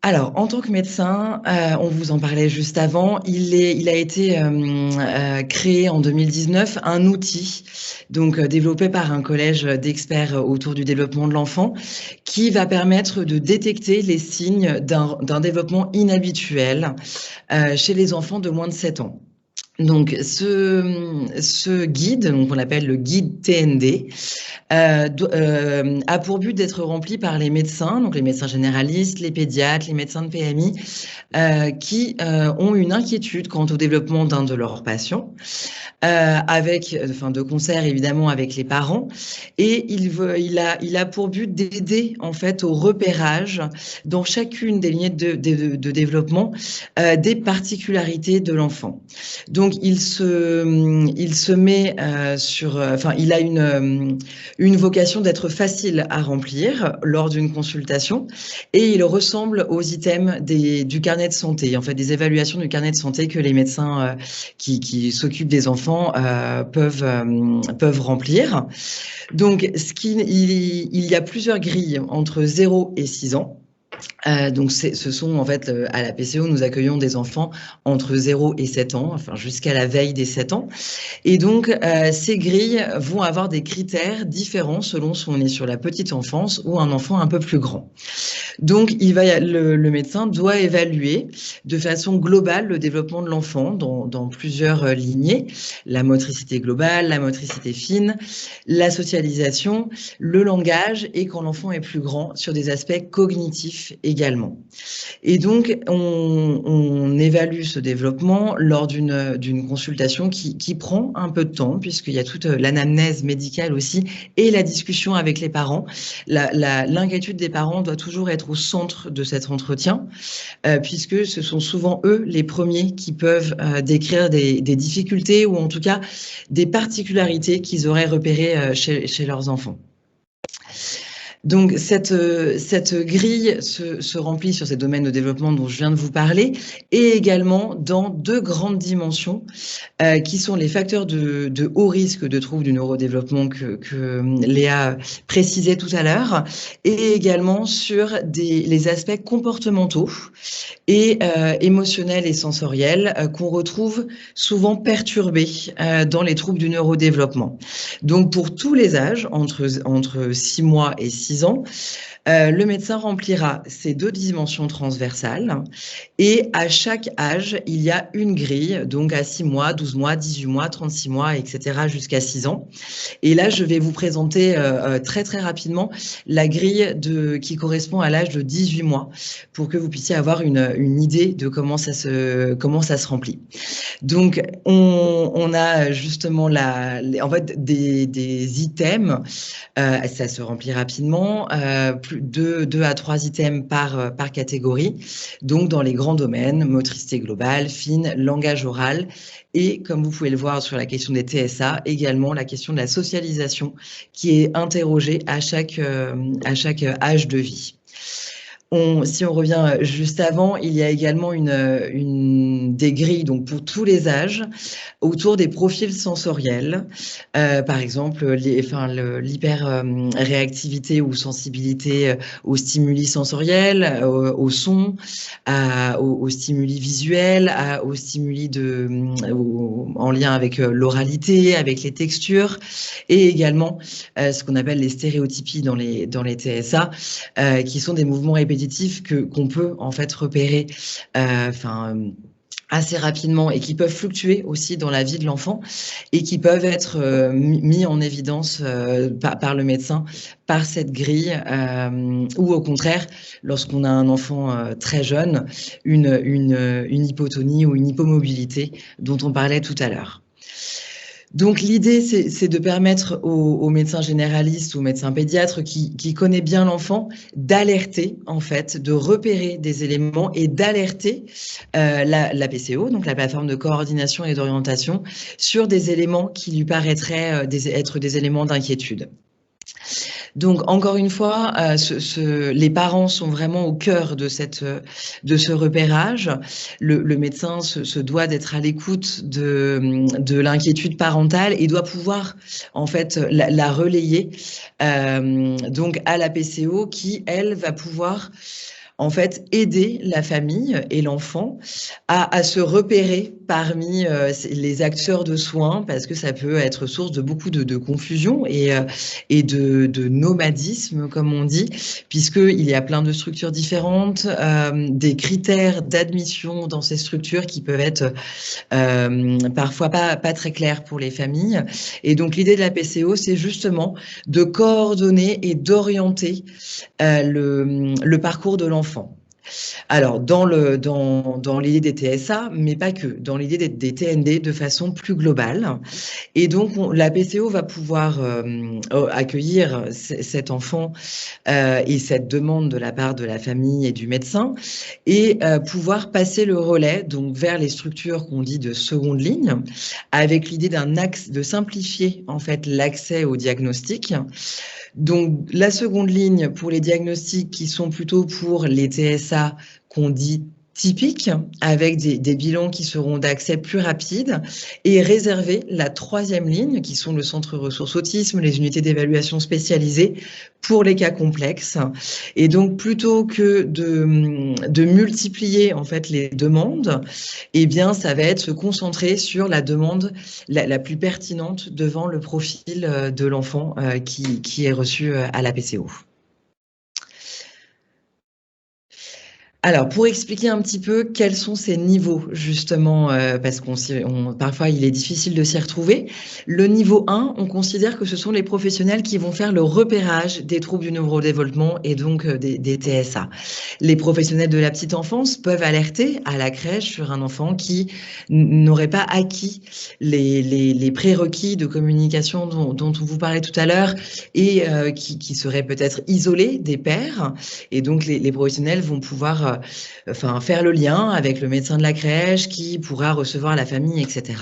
Alors, en tant que médecin, on vous en parlait juste avant, il a été créé en 2019 un outil, donc développé par un collège d'experts autour du développement de l'enfant, qui va permettre de détecter les signes d'un développement inhabituel chez les enfants de moins de 7 ans. Donc, ce guide, donc on l'appelle le guide TND, a pour but d'être rempli par les médecins, donc les médecins généralistes, les pédiatres, les médecins de PMI, qui ont une inquiétude quant au développement d'un de leurs patients, de concert évidemment avec les parents, et il a pour but d'aider en fait au repérage dans chacune des lignées de développement des particularités de l'enfant. Donc il se met il a une vocation d'être facile à remplir lors d'une consultation, et il ressemble aux items du carnet de santé, en fait des évaluations du carnet de santé que les médecins qui s'occupent des enfants peuvent remplir. Donc il y a plusieurs grilles entre 0 et 6 ans. Donc ce sont en fait à la PCO, nous accueillons des enfants entre 0 et 7 ans, enfin jusqu'à la veille des 7 ans. Et donc ces grilles vont avoir des critères différents selon si on est sur la petite enfance ou un enfant un peu plus grand. Donc le médecin doit évaluer de façon globale le développement de l'enfant dans plusieurs lignées: la motricité globale, la motricité fine, la socialisation, le langage, et quand l'enfant est plus grand, sur des aspects cognitifs également. Et donc on évalue ce développement lors d'une consultation qui prend un peu de temps, puisqu'il y a toute l'anamnèse médicale aussi et la discussion avec les parents. L'inquiétude des parents doit toujours être au centre de cet entretien, puisque ce sont souvent eux les premiers qui peuvent décrire des difficultés, ou en tout cas des particularités qu'ils auraient repérées chez leurs enfants. Donc cette grille se remplit sur ces domaines de développement dont je viens de vous parler, et également dans 2 grandes dimensions qui sont les facteurs de haut risque de troubles du neurodéveloppement que Léa précisait tout à l'heure, et également sur les aspects comportementaux et émotionnels et sensoriels qu'on retrouve souvent perturbés dans les troubles du neurodéveloppement. Donc pour tous les âges, entre 6 mois et 6 ans, le médecin remplira ces 2 dimensions transversales, et à chaque âge, il y a une grille, donc à 6 mois, 12 mois, 18 mois, 36 mois, etc. jusqu'à 6 ans. Et là, je vais vous présenter très très rapidement la grille qui correspond à l'âge de 18 mois, pour que vous puissiez avoir une idée de comment ça se remplit. Donc, on a justement en fait des items, ça se remplit rapidement, 2 à 3 items par catégorie, donc dans les grands domaines: motricité globale, fine, langage oral, et comme vous pouvez le voir sur la question des TSA, également la question de la socialisation qui est interrogée à chaque âge de vie. Si on revient juste avant, il y a également des grilles, donc pour tous les âges, autour des profils sensoriels. Par exemple, l'hyper-réactivité ou sensibilité aux stimuli sensoriels, au son, aux stimuli visuels, aux stimuli en lien avec l'oralité, avec les textures, et également ce qu'on appelle les stéréotypies dans les TSA, qui sont des mouvements répétitifs qu'on peut en fait repérer assez rapidement, et qui peuvent fluctuer aussi dans la vie de l'enfant, et qui peuvent être mis en évidence par le médecin par cette grille, ou au contraire, lorsqu'on a un enfant très jeune, une hypotonie ou une hypomobilité dont on parlait tout à l'heure. Donc l'idée, c'est de permettre aux médecins généralistes ou aux médecins pédiatres qui connaissent bien l'enfant d'alerter, en fait, de repérer des éléments et d'alerter la PCO, donc la plateforme de coordination et d'orientation, sur des éléments qui lui paraîtraient être des éléments d'inquiétude. Donc, encore une fois, les parents sont vraiment au cœur de ce repérage. Le médecin se doit d'être à l'écoute de l'inquiétude parentale et doit pouvoir, en fait, la relayer donc à la PCO qui, elle, va pouvoir en fait, aider la famille et l'enfant à se repérer parmi les acteurs de soins, parce que ça peut être source de beaucoup de confusion et de nomadisme, comme on dit, puisqu'il y a plein de structures différentes, des critères d'admission dans ces structures qui peuvent être parfois pas très clairs pour les familles. Et donc, l'idée de la PCO, c'est justement de coordonner et d'orienter le parcours de l'enfant. Alors, dans l'idée des TSA, mais pas que, dans l'idée des TND de façon plus globale. Et donc, la PCO va pouvoir accueillir cet enfant et cette demande de la part de la famille et du médecin et pouvoir passer le relais donc vers les structures qu'on dit de seconde ligne, avec l'idée d'un axe de simplifier en fait l'accès au diagnostic. Donc, la seconde ligne pour les diagnostics qui sont plutôt pour les TSA qu'on dit typiques, avec des bilans qui seront d'accès plus rapide, et réserver la troisième ligne, qui sont le centre ressources autisme, les unités d'évaluation spécialisées, pour les cas complexes. Et donc, plutôt que de multiplier en fait les demandes, eh bien, ça va être se concentrer sur la demande la plus pertinente devant le profil de l'enfant qui est reçu à la PCO. Alors, pour expliquer un petit peu quels sont ces niveaux, justement, parce parfois il est difficile de s'y retrouver. Le niveau 1, on considère que ce sont les professionnels qui vont faire le repérage des troubles du neurodéveloppement et donc des TSA. Les professionnels de la petite enfance peuvent alerter à la crèche sur un enfant qui n'aurait pas acquis les prérequis de communication dont on vous parlait tout à l'heure et qui serait peut-être isolé des pairs. Et donc, les professionnels vont pouvoir faire le lien avec le médecin de la crèche qui pourra recevoir la famille, etc.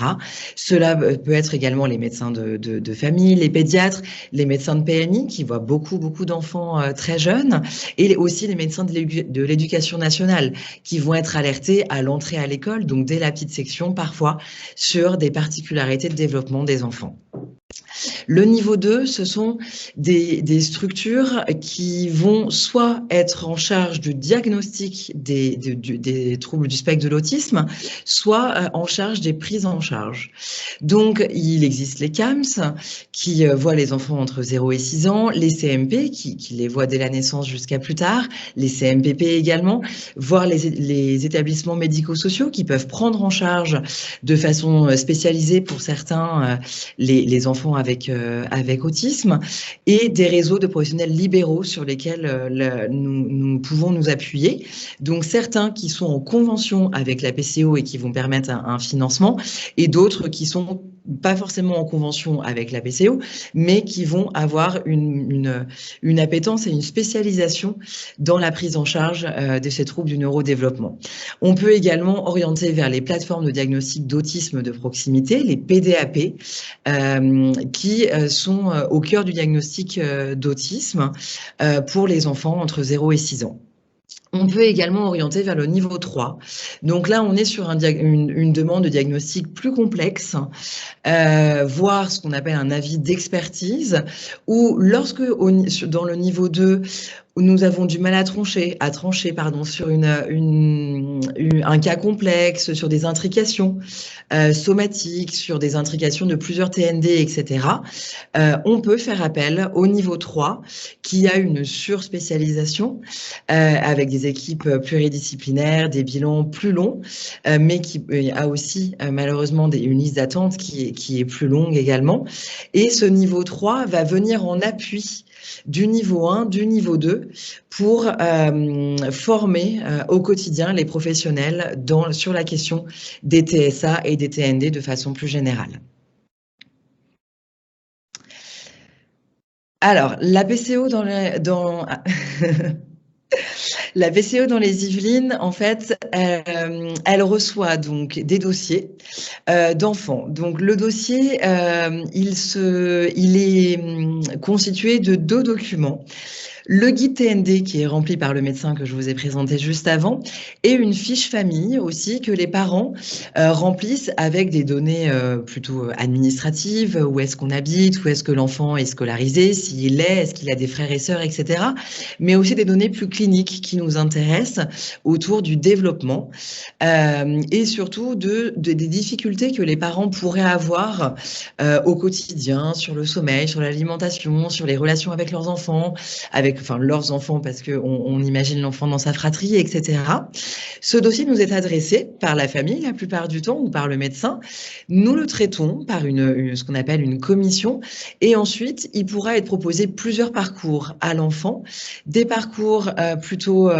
Cela peut être également les médecins de famille, les pédiatres, les médecins de PMI qui voient beaucoup d'enfants très jeunes et aussi les médecins de l'éducation nationale qui vont être alertés à l'entrée à l'école, donc dès la petite section parfois, sur des particularités de développement des enfants. Le niveau 2, ce sont des structures qui vont soit être en charge du diagnostic des troubles du spectre de l'autisme, soit en charge des prises en charge. Donc, il existe les CAMS qui voient les enfants entre 0 et 6 ans, les CMP qui les voient dès la naissance jusqu'à plus tard, les CMPP également, voire les établissements médico-sociaux qui peuvent prendre en charge de façon spécialisée pour certains les enfants avec autisme et des réseaux de professionnels libéraux sur lesquels nous pouvons nous appuyer. Donc, certains qui sont en convention avec la PCO et qui vont permettre un financement et d'autres qui sont pas forcément en convention avec la PCO, mais qui vont avoir une appétence et une spécialisation dans la prise en charge de ces troubles du neurodéveloppement. On peut également orienter vers les plateformes de diagnostic d'autisme de proximité, les PDAP, qui sont au cœur du diagnostic d'autisme pour les enfants entre 0 et 6 ans. On peut également orienter vers le niveau 3. Donc là, on est sur une demande de diagnostic plus complexe, voire ce qu'on appelle un avis d'expertise, où lorsque dans le niveau 2, où nous avons du mal à trancher sur un cas complexe, sur des intrications somatiques, sur des intrications de plusieurs TND, etc. On peut faire appel au niveau 3, qui a une surspécialisation avec des équipes pluridisciplinaires, des bilans plus longs, mais qui a aussi malheureusement une liste d'attente qui est plus longue également. Et ce niveau 3 va venir en appui du niveau 1, du niveau 2, pour former au quotidien les professionnels sur la question des TSA et des TND de façon plus générale. Alors, la PCO la PCO dans les Yvelines, en fait, elle reçoit donc des dossiers d'enfants. Donc le dossier, il est constitué de 2 documents. Le guide TND qui est rempli par le médecin que je vous ai présenté juste avant et une fiche famille aussi que les parents remplissent avec des données plutôt administratives, où est-ce qu'on habite, où est-ce que l'enfant est scolarisé, s'il est, est-ce qu'il a des frères et sœurs, etc. Mais aussi des données plus cliniques qui nous intéressent autour du développement et surtout des difficultés que les parents pourraient avoir au quotidien sur le sommeil, sur l'alimentation, sur les relations avec leurs enfants, avec leurs enfants parce qu'on imagine l'enfant dans sa fratrie, etc. Ce dossier nous est adressé par la famille la plupart du temps ou par le médecin. Nous le traitons par ce qu'on appelle une commission et ensuite, il pourra être proposé plusieurs parcours à l'enfant, des parcours plutôt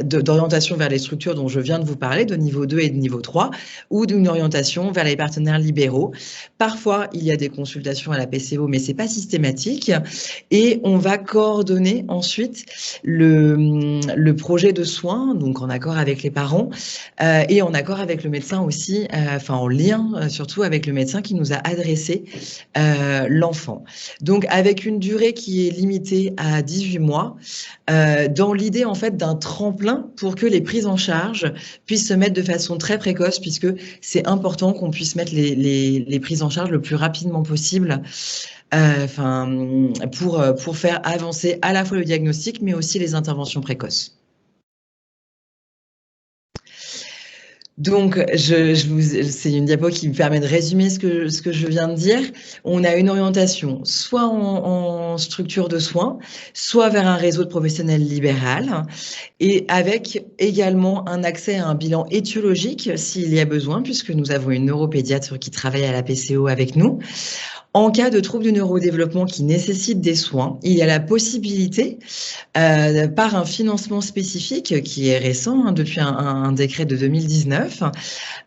d'orientation vers les structures dont je viens de vous parler, de niveau 2 et de niveau 3, ou d'une orientation vers les partenaires libéraux. Parfois, il y a des consultations à la PCO, mais c'est pas systématique. Et on va coordonner ensuite le projet de soins, donc en accord avec les parents et en accord avec le médecin aussi, en lien surtout avec le médecin qui nous a adressé l'enfant. Donc avec une durée qui est limitée à 18 mois, dans l'idée en fait d'un tremplin pour que les prises en charge puissent se mettre de façon très précoce, puisque c'est important qu'on puisse mettre les prises en charge le plus rapidement possible. Pour faire avancer à la fois le diagnostic, mais aussi les interventions précoces. Donc, c'est une diapo qui me permet de résumer ce que je viens de dire. On a une orientation soit en structure de soins, soit vers un réseau de professionnels libéral, et avec également un accès à un bilan étiologique s'il y a besoin, puisque nous avons une neuropédiatre qui travaille à la PCO avec nous. En cas de troubles du neurodéveloppement qui nécessitent des soins, il y a la possibilité, par un financement spécifique qui est récent, depuis un décret de 2019,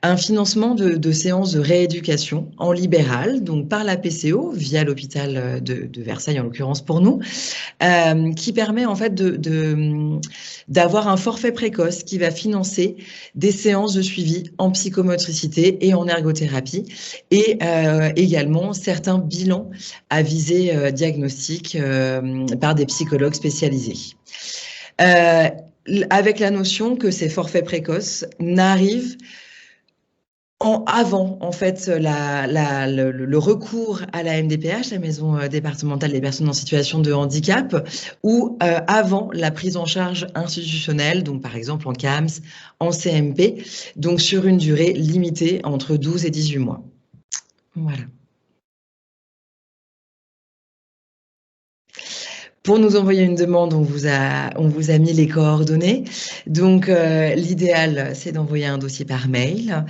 un financement de séances de rééducation en libéral, donc par la PCO, via l'hôpital de Versailles en l'occurrence pour nous, qui permet en fait d'avoir un forfait précoce qui va financer des séances de suivi en psychomotricité et en ergothérapie et également certains bilans à visée diagnostique par des psychologues spécialisés. Avec la notion que ces forfaits précoces n'arrivent avant en fait le recours à la MDPH, la maison départementale des personnes en situation de handicap, ou avant la prise en charge institutionnelle, donc par exemple en CAMS, en CMP, donc sur une durée limitée entre 12 et 18 mois. Voilà. Pour nous envoyer une demande, on vous a mis les coordonnées. Donc, l'idéal, c'est d'envoyer un dossier par mail.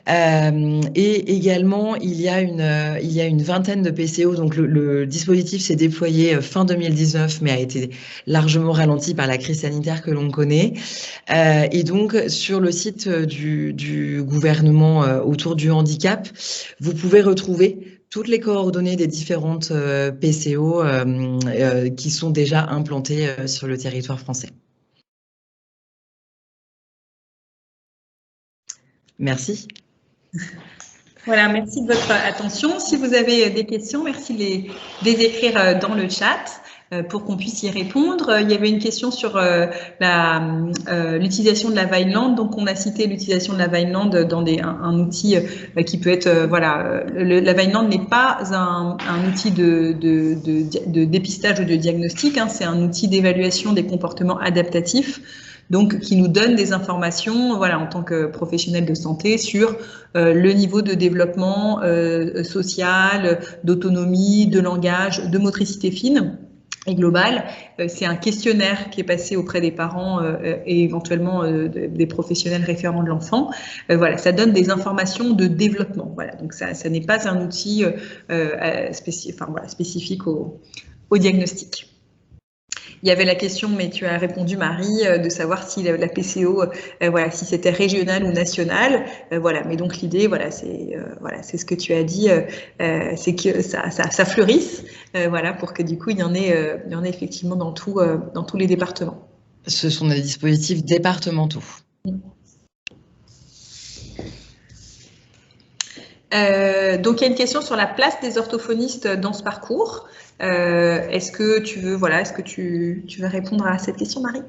Et également, il y a une vingtaine de PCO. Donc, le dispositif s'est déployé fin 2019, mais a été largement ralenti par la crise sanitaire que l'on connaît. Et donc, sur le site du gouvernement autour du handicap, vous pouvez retrouver toutes les coordonnées des différentes PCO qui sont déjà implantées sur le territoire français. Merci. Voilà, merci de votre attention. Si vous avez des questions, merci de les écrire dans le chat pour qu'on puisse y répondre. Il y avait une question sur l'utilisation de la Vineland. Donc, on a cité l'utilisation de la Vineland dans un outil qui peut être, la Vineland n'est pas un outil de dépistage ou de diagnostic, hein, c'est un outil d'évaluation des comportements adaptatifs. Donc, qui nous donne des informations, en tant que professionnel de santé, sur le niveau de développement social, d'autonomie, de langage, de motricité fine et globale. C'est un questionnaire qui est passé auprès des parents et éventuellement des professionnels référents de l'enfant. Ça donne des informations de développement. Donc ça n'est pas un outil spécifique au diagnostic. Il y avait la question, mais tu as répondu, Marie, de savoir si la PCO, voilà, si c'était régional ou national. Voilà, mais donc l'idée, voilà, c'est ce que tu as dit, c'est que ça fleurisse, voilà, pour que du coup il y en ait effectivement dans tous les départements. Ce sont des dispositifs départementaux. Donc il y a une question sur la place des orthophonistes dans ce parcours. Est-ce que tu veux répondre à cette question, Marie?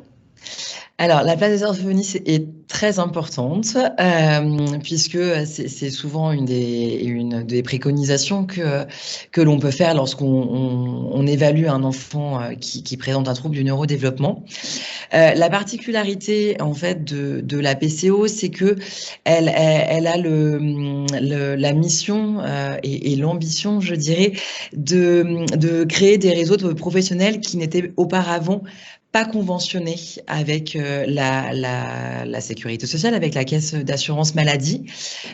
Alors, la place des orthophonistes est très importante, puisque c'est souvent une des préconisations que l'on peut faire lorsqu'on évalue un enfant qui présente un trouble du neurodéveloppement. La particularité en fait de la PCO, c'est que elle a la mission et l'ambition, je dirais, de créer des réseaux de professionnels qui n'étaient auparavant pas conventionnés avec la sécurité sociale, avec la caisse d'assurance maladie,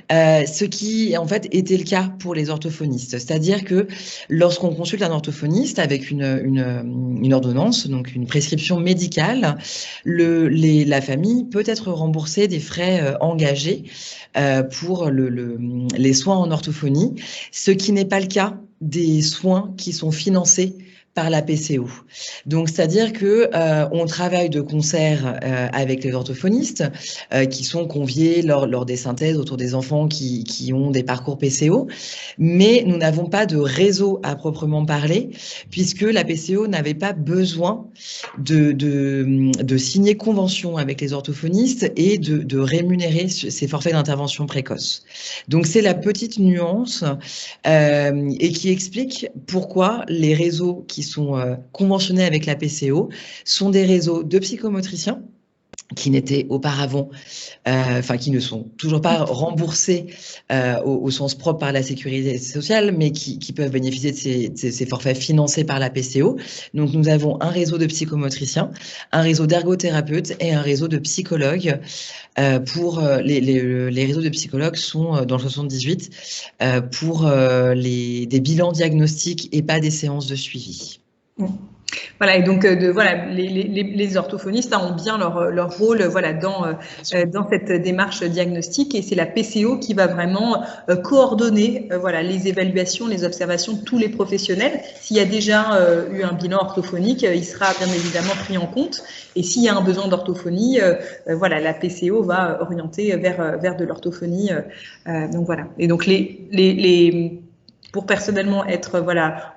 ce qui en fait était le cas pour les orthophonistes. C'est-à-dire que lorsqu'on consulte un orthophoniste avec une ordonnance, donc une prescription médicale, la famille peut être remboursée des frais engagés pour les soins en orthophonie, ce qui n'est pas le cas des soins qui sont financés par la PCO. Donc, c'est-à-dire que on travaille de concert avec les orthophonistes qui sont conviés lors des synthèses autour des enfants qui ont des parcours PCO, mais nous n'avons pas de réseau à proprement parler, puisque la PCO n'avait pas besoin de signer convention avec les orthophonistes et de rémunérer ces forfaits d'intervention précoce. Donc, c'est la petite nuance et qui explique pourquoi les réseaux qui sont conventionnés avec la PCO sont des réseaux de psychomotriciens qui n'étaient auparavant, qui ne sont toujours pas remboursés au sens propre par la sécurité sociale, mais qui peuvent bénéficier de ces forfaits financés par la PCO. Donc, nous avons un réseau de psychomotriciens, un réseau d'ergothérapeutes et un réseau de psychologues. Pour les réseaux de psychologues sont dans le 78 pour des bilans diagnostiques et pas des séances de suivi. Voilà, et donc les orthophonistes ont bien leur rôle dans cette démarche diagnostique, et c'est la PCO qui va vraiment coordonner les évaluations, les observations de tous les professionnels. S'il y a déjà eu un bilan orthophonique, il sera bien évidemment pris en compte, et s'il y a un besoin d'orthophonie, la PCO va orienter vers de l'orthophonie. Donc voilà. Et donc pour personnellement être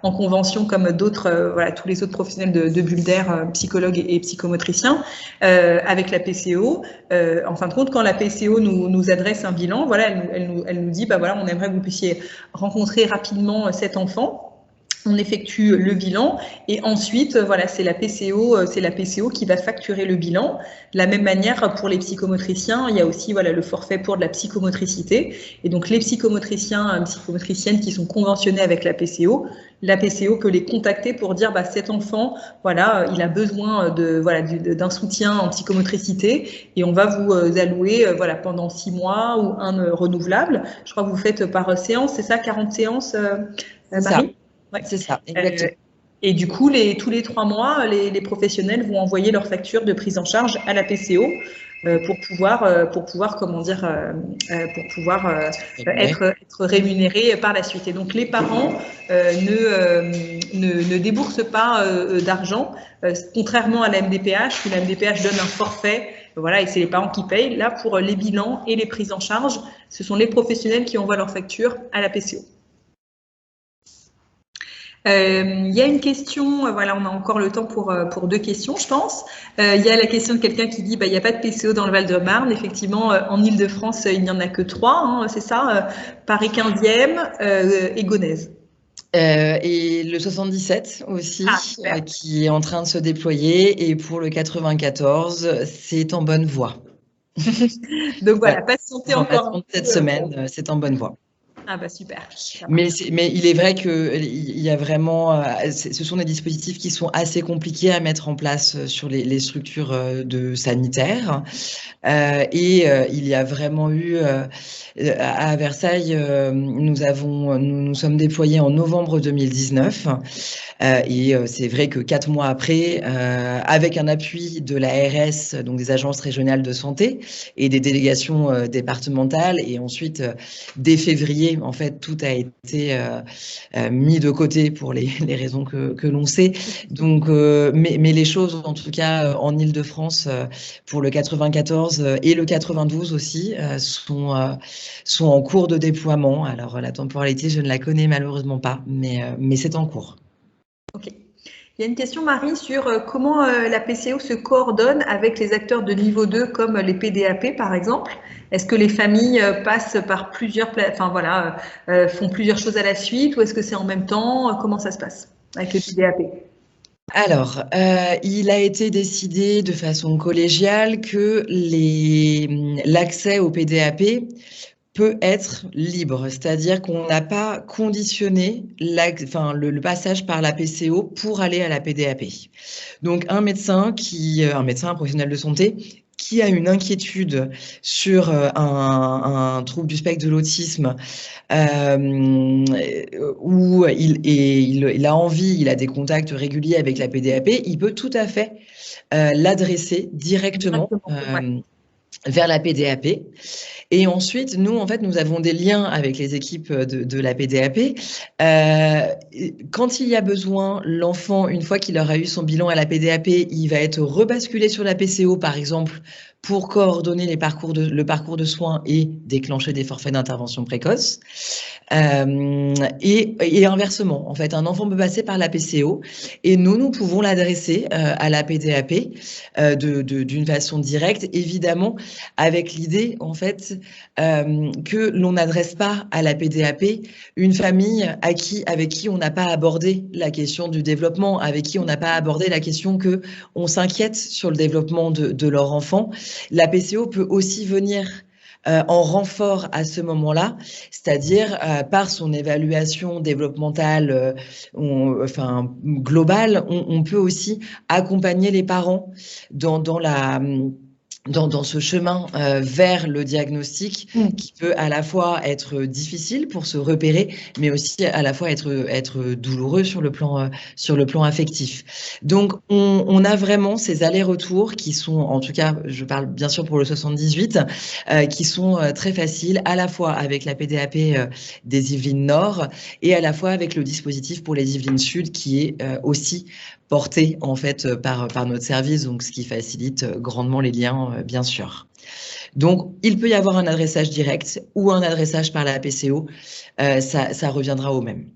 en convention comme d'autres tous les autres professionnels de bulle d'air, psychologues et psychomotriciens, avec la PCO. En fin de compte, quand la PCO nous adresse un bilan, elle nous dit on aimerait que vous puissiez rencontrer rapidement cet enfant. On effectue le bilan et ensuite, c'est la PCO qui va facturer le bilan. De la même manière, pour les psychomotriciens, il y a aussi le forfait pour de la psychomotricité. Et donc, les psychomotriciens, psychomotriciennes qui sont conventionnés avec la PCO peut les contacter pour dire cet enfant, il a besoin d'un soutien en psychomotricité et on va vous allouer pendant 6 mois ou un renouvelable. Je crois que vous faites par séance, c'est ça, 40 séances, Marie? Ouais. C'est ça, exactement. Et du coup, tous les 3 mois, les professionnels vont envoyer leur facture de prise en charge à la PCO pour pouvoir être rémunérés par la suite. Et donc, les parents ne déboursent pas d'argent, contrairement à la MDPH, où la MDPH donne un forfait. Et c'est les parents qui payent. Là, pour les bilans et les prises en charge, ce sont les professionnels qui envoient leur facture à la PCO. Il y a une question, on a encore le temps pour 2 questions, je pense. Il y a la question de quelqu'un qui dit il n'y a pas de PCO dans le Val-de-Marne. Effectivement, en Ile-de-France, il n'y en a que 3, c'est ça, Paris 15e et Gonesse. Et le 77 aussi, qui est en train de se déployer. Et pour le 94, c'est en bonne voie. Donc patientez encore. Cette semaine, c'est en bonne voie. Ah bah super. Mais il est vrai qu'il y a vraiment, ce sont des dispositifs qui sont assez compliqués à mettre en place sur les structures de sanitaires. Il y a vraiment eu, à Versailles, nous sommes déployés en novembre 2019. C'est vrai que 4 mois après, avec un appui de l'ARS, donc des agences régionales de santé et des délégations départementales, et ensuite dès février, en fait, tout a été mis de côté pour les raisons que l'on sait. Donc, mais les choses, en tout cas, en Île-de-France, pour le 94 et le 92 aussi, sont en cours de déploiement. Alors, la temporalité, je ne la connais malheureusement pas, mais c'est en cours. Ok. Il y a une question, Marie, sur comment la PCO se coordonne avec les acteurs de niveau 2 comme les PDAP, par exemple. Est-ce que les familles passent par font plusieurs choses à la suite, ou est-ce que c'est en même temps? Comment ça se passe avec les PDAP? Alors, il a été décidé de façon collégiale que l'accès au PDAP peut être libre, c'est-à-dire qu'on n'a pas conditionné le passage par la PCO pour aller à la PDAP. Donc un médecin, un professionnel de santé, qui a une inquiétude sur un trouble du spectre de l'autisme, où il a envie, il a des contacts réguliers avec la PDAP, il peut tout à fait l'adresser directement vers la PDAP. Et ensuite, nous, en fait, nous avons des liens avec les équipes de la PDAP. Quand il y a besoin, l'enfant, une fois qu'il aura eu son bilan à la PDAP, il va être rebasculé sur la PCO, par exemple, pour coordonner le parcours de soins et déclencher des forfaits d'intervention précoce. Et inversement, en fait, un enfant peut passer par la PCO et nous pouvons l'adresser à la PDAP d'une façon directe, évidemment, avec l'idée, en fait, que l'on n'adresse pas à la PDAP une famille avec qui on n'a pas abordé la question du développement, avec qui on n'a pas abordé la question que on s'inquiète sur le développement de leur enfant. La PCO peut aussi venir en renfort à ce moment-là, c'est-à-dire par son évaluation développementale globale, on peut aussi accompagner les parents dans ce chemin vers le diagnostic qui peut à la fois être difficile pour se repérer, mais aussi à la fois être douloureux sur le plan affectif. Donc, on a vraiment ces allers-retours qui sont, en tout cas, je parle bien sûr pour le 78, qui sont très faciles, à la fois avec la PDAP des Yvelines Nord et à la fois avec le dispositif pour les Yvelines Sud qui est aussi porté en fait par notre service, donc ce qui facilite grandement les liens, bien sûr. Donc, il peut y avoir un adressage direct ou un adressage par la PCO, ça reviendra au même.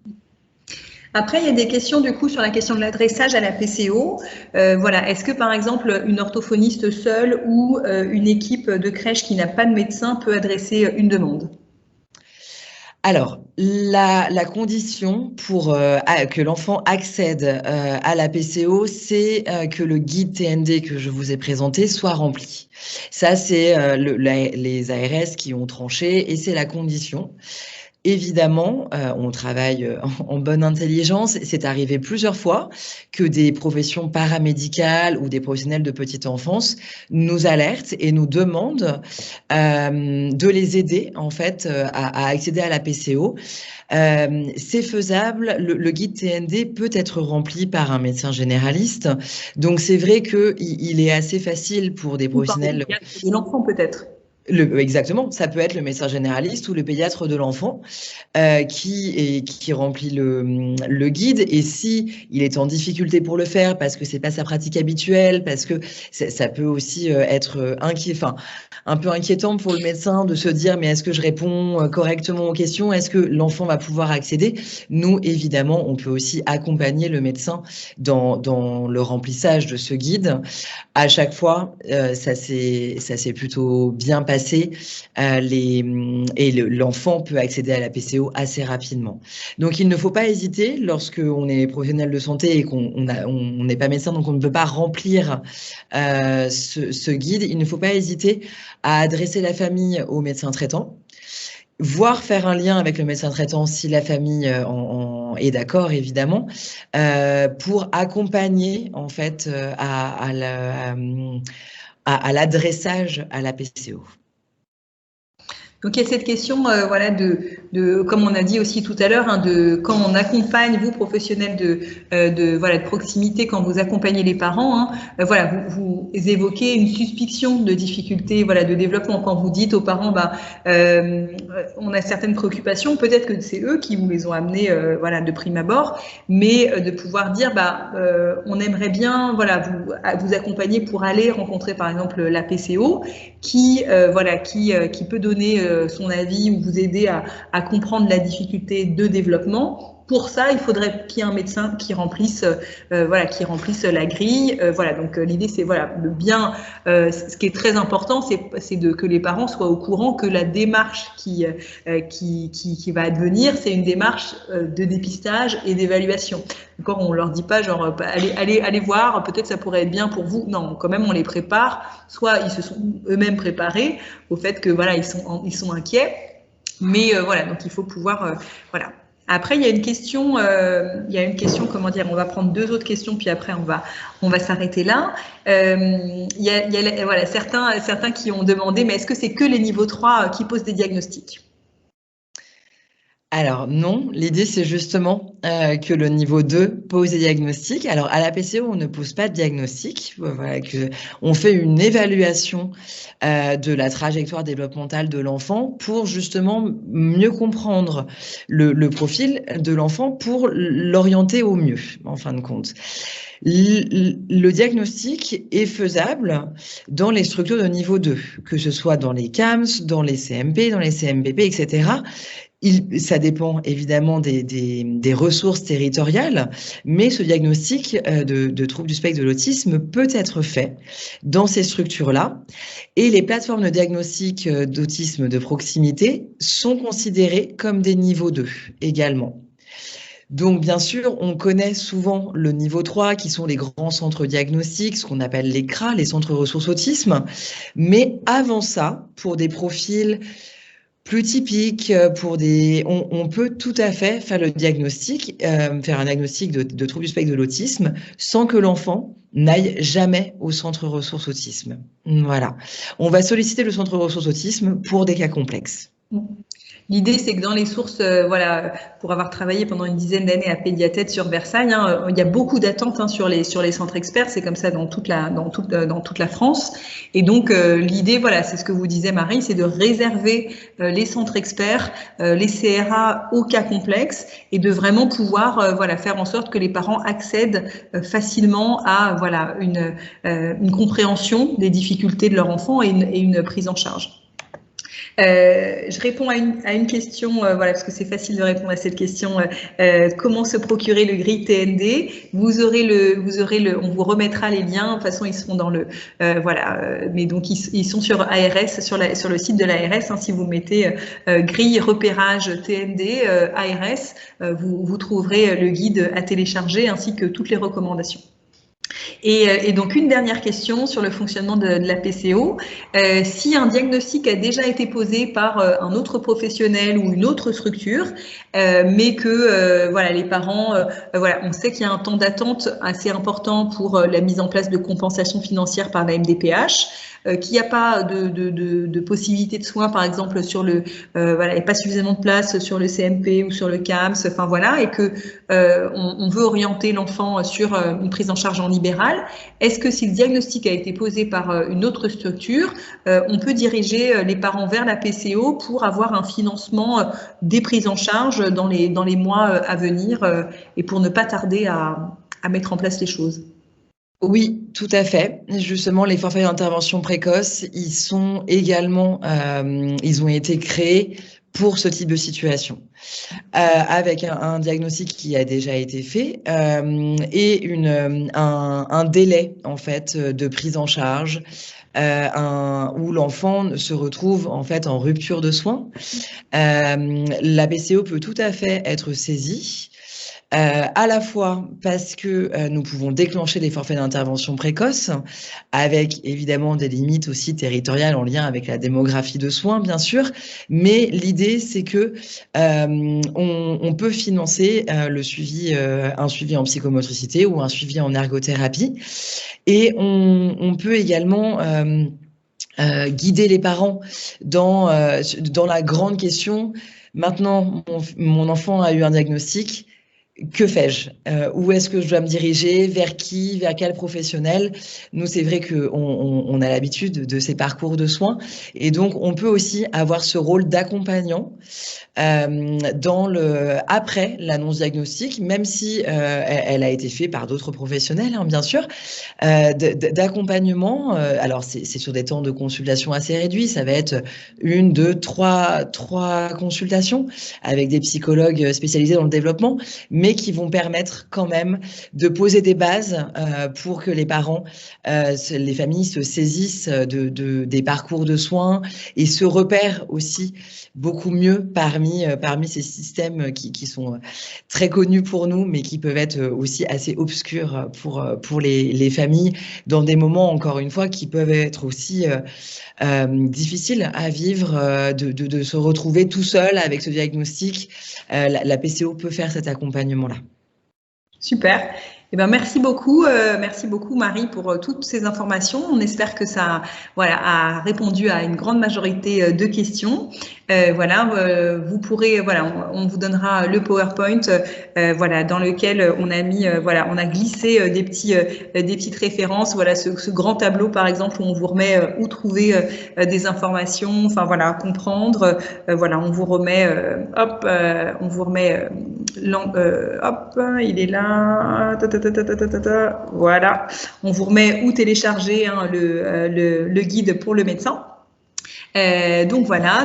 Après, il y a des questions du coup sur la question de l'adressage à la PCO. Voilà, est-ce que par exemple une orthophoniste seule ou une équipe de crèche qui n'a pas de médecin peut adresser une demande? Alors, la condition pour que l'enfant accède à la PCO, c'est que le guide TND que je vous ai présenté soit rempli. Ça, c'est les ARS qui ont tranché et c'est la condition. Évidemment, on travaille en bonne intelligence. C'est arrivé plusieurs fois que des professions paramédicales ou des professionnels de petite enfance nous alertent et nous demandent de les aider en fait à accéder à la PCO. C'est faisable. Le guide TND peut être rempli par un médecin généraliste. Donc c'est vrai qu'il est assez facile pour des professionnels. Ou par le pédiatre de l'enfant peut-être. Exactement, ça peut être le médecin généraliste ou le pédiatre de l'enfant qui remplit le guide. Et si il est en difficulté pour le faire parce que c'est pas sa pratique habituelle, parce que ça peut aussi être un peu inquiétant pour le médecin de se dire mais est-ce que je réponds correctement aux questions? Est-ce que l'enfant va pouvoir accéder? Nous, évidemment, on peut aussi accompagner le médecin dans le remplissage de ce guide. À chaque fois, ça s'est plutôt bien passé. L'enfant peut accéder à la PCO assez rapidement. Donc, il ne faut pas hésiter lorsqu'on est professionnel de santé et qu'on n'est pas médecin, donc on ne peut pas remplir ce guide. Il ne faut pas hésiter à adresser la famille au médecin traitant voire faire un lien avec le médecin traitant si la famille est d'accord, évidemment, pour accompagner en fait à l'adressage à la PCO. Donc il y a cette question, voilà, comme on a dit aussi tout à l'heure, hein, de quand on accompagne vous professionnels de proximité, quand vous accompagnez les parents, hein, voilà, vous évoquez une suspicion de difficulté, voilà, de développement. Quand vous dites aux parents, on a certaines préoccupations, peut-être que c'est eux qui vous les ont amenés, voilà, de prime abord, mais de pouvoir dire, on aimerait bien, voilà, vous accompagner pour aller rencontrer par exemple la PCO, qui peut donner son avis ou vous aider à comprendre la difficulté de développement. Pour ça, il faudrait qu'il y ait un médecin qui remplisse la grille. Donc l'idée, c'est de bien. Ce qui est très important, c'est que les parents soient au courant que la démarche qui va advenir, c'est une démarche de dépistage et d'évaluation. Encore, on leur dit pas genre allez voir, peut-être ça pourrait être bien pour vous. Non, quand même, on les prépare. Soit ils se sont eux-mêmes préparés au fait que voilà, ils sont inquiets. Mais donc il faut pouvoir Après, il y a une question, comment dire, on va prendre 2 autres questions, puis après on va s'arrêter là. Il y a certains qui ont demandé, mais est-ce que c'est que les niveaux 3 qui posent des diagnostics? Alors non, l'idée c'est justement que le niveau 2 pose des diagnostics. Alors à la PCO, on ne pose pas de diagnostic. On fait une évaluation de la trajectoire développementale de l'enfant pour justement mieux comprendre le profil de l'enfant pour l'orienter au mieux, en fin de compte. Le diagnostic est faisable dans les structures de niveau 2, que ce soit dans les CAMS, dans les CMP, dans les CMPP, etc. Ça dépend évidemment des ressources territoriales, mais ce diagnostic de trouble du spectre de l'autisme peut être fait dans ces structures-là. Et les plateformes de diagnostic d'autisme de proximité sont considérées comme des niveaux 2 également. Donc, bien sûr, on connaît souvent le niveau 3, qui sont les grands centres diagnostiques, ce qu'on appelle les CRA, les centres ressources autisme. Mais avant ça, pour des profils plus typiques, on peut tout à fait faire le diagnostic, faire un diagnostic de trouble du spectre de l'autisme sans que l'enfant n'aille jamais au centre ressources autisme. Voilà. On va solliciter le centre ressources autisme pour des cas complexes. L'idée, c'est que dans les sources, pour avoir travaillé pendant une dizaine d'années à Pédiatète sur Versailles, il y a beaucoup d'attentes sur les centres experts. C'est comme ça dans toute la France. Et donc l'idée, c'est ce que vous disiez Marie, c'est de réserver les centres experts, les CRA aux cas complexes et de vraiment pouvoir faire en sorte que les parents accèdent facilement à une compréhension des difficultés de leur enfant et une prise en charge. Je réponds à une question, parce que c'est facile de répondre à cette question. Comment se procurer le GRI TND? On vous remettra les liens. De toute façon, ils seront dans le, mais donc ils sont sur ARS, sur le site de l'ARS. Si vous mettez grille repérage TND ARS, vous trouverez le guide à télécharger ainsi que toutes les recommandations. Et donc une dernière question sur le fonctionnement de la PCO. Si un diagnostic a déjà été posé par un autre professionnel ou une autre structure, mais que les parents, on sait qu'il y a un temps d'attente assez important pour la mise en place de compensation financière par la MDPH, qu'il n'y a pas de possibilité de soins, par exemple sur il n'y a pas suffisamment de place sur le CMP ou sur le CAMS, et que on veut orienter l'enfant sur une prise en charge en libéral. Est-ce que si le diagnostic a été posé par une autre structure, on peut diriger les parents vers la PCO pour avoir un financement des prises en charge dans les mois à venir et pour ne pas tarder à mettre en place les choses? Oui, tout à fait. Justement, les forfaits d'intervention précoce, ils sont également, ils ont été créés pour ce type de situation, avec un diagnostic qui a déjà été fait et un délai en fait de prise en charge où l'enfant se retrouve en fait en rupture de soins. La PCO peut tout à fait être saisie. À la fois parce que nous pouvons déclencher des forfaits d'intervention précoce, avec évidemment des limites aussi territoriales en lien avec la démographie de soins, bien sûr. Mais l'idée, c'est que on peut financer le suivi, un suivi en psychomotricité ou un suivi en ergothérapie. Et on peut également guider les parents dans la grande question. Maintenant, mon enfant a eu un diagnostic. Que fais-je? Où est-ce que je dois me diriger? Vers qui? Vers quel professionnel? Nous, c'est vrai qu'on a l'habitude de ces parcours de soins. Et donc, on peut aussi avoir ce rôle d'accompagnant après l'annonce diagnostique, même si elle a été faite par d'autres professionnels, hein, bien sûr, d'accompagnement. Alors, c'est sur des temps de consultation assez réduits. Ça va être 1, 2, 3 consultations avec des psychologues spécialisés dans le développement, mais qui vont permettre quand même de poser des bases pour que les parents, les familles se saisissent des parcours de soins et se repèrent aussi beaucoup mieux parmi ces systèmes qui sont très connus pour nous, mais qui peuvent être aussi assez obscurs pour les familles, dans des moments, encore une fois, qui peuvent être aussi difficiles à vivre, de se retrouver tout seul avec ce diagnostic. La PCO peut faire cet accompagnement-là. Super. Eh ben, merci beaucoup Marie pour toutes ces informations. On espère que ça a répondu à une grande majorité de questions. Vous pourrez, on vous donnera le PowerPoint dans lequel on a mis, on a glissé des petites références. Voilà, ce grand tableau par exemple où on vous remet où trouver des informations, comprendre. On vous remet, il est là. Voilà, on vous remet où télécharger le guide pour le médecin.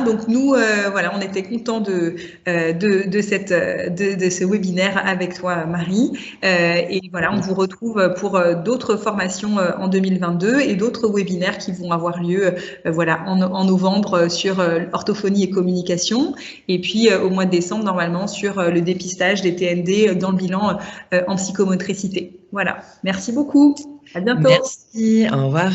Donc nous on était contents de ce webinaire avec toi Marie on vous retrouve pour d'autres formations en 2022 et d'autres webinaires qui vont avoir lieu en novembre sur orthophonie et communication et puis au mois de décembre normalement sur le dépistage des TND dans le bilan en psychomotricité. Voilà, merci beaucoup, à bientôt. Merci, au revoir.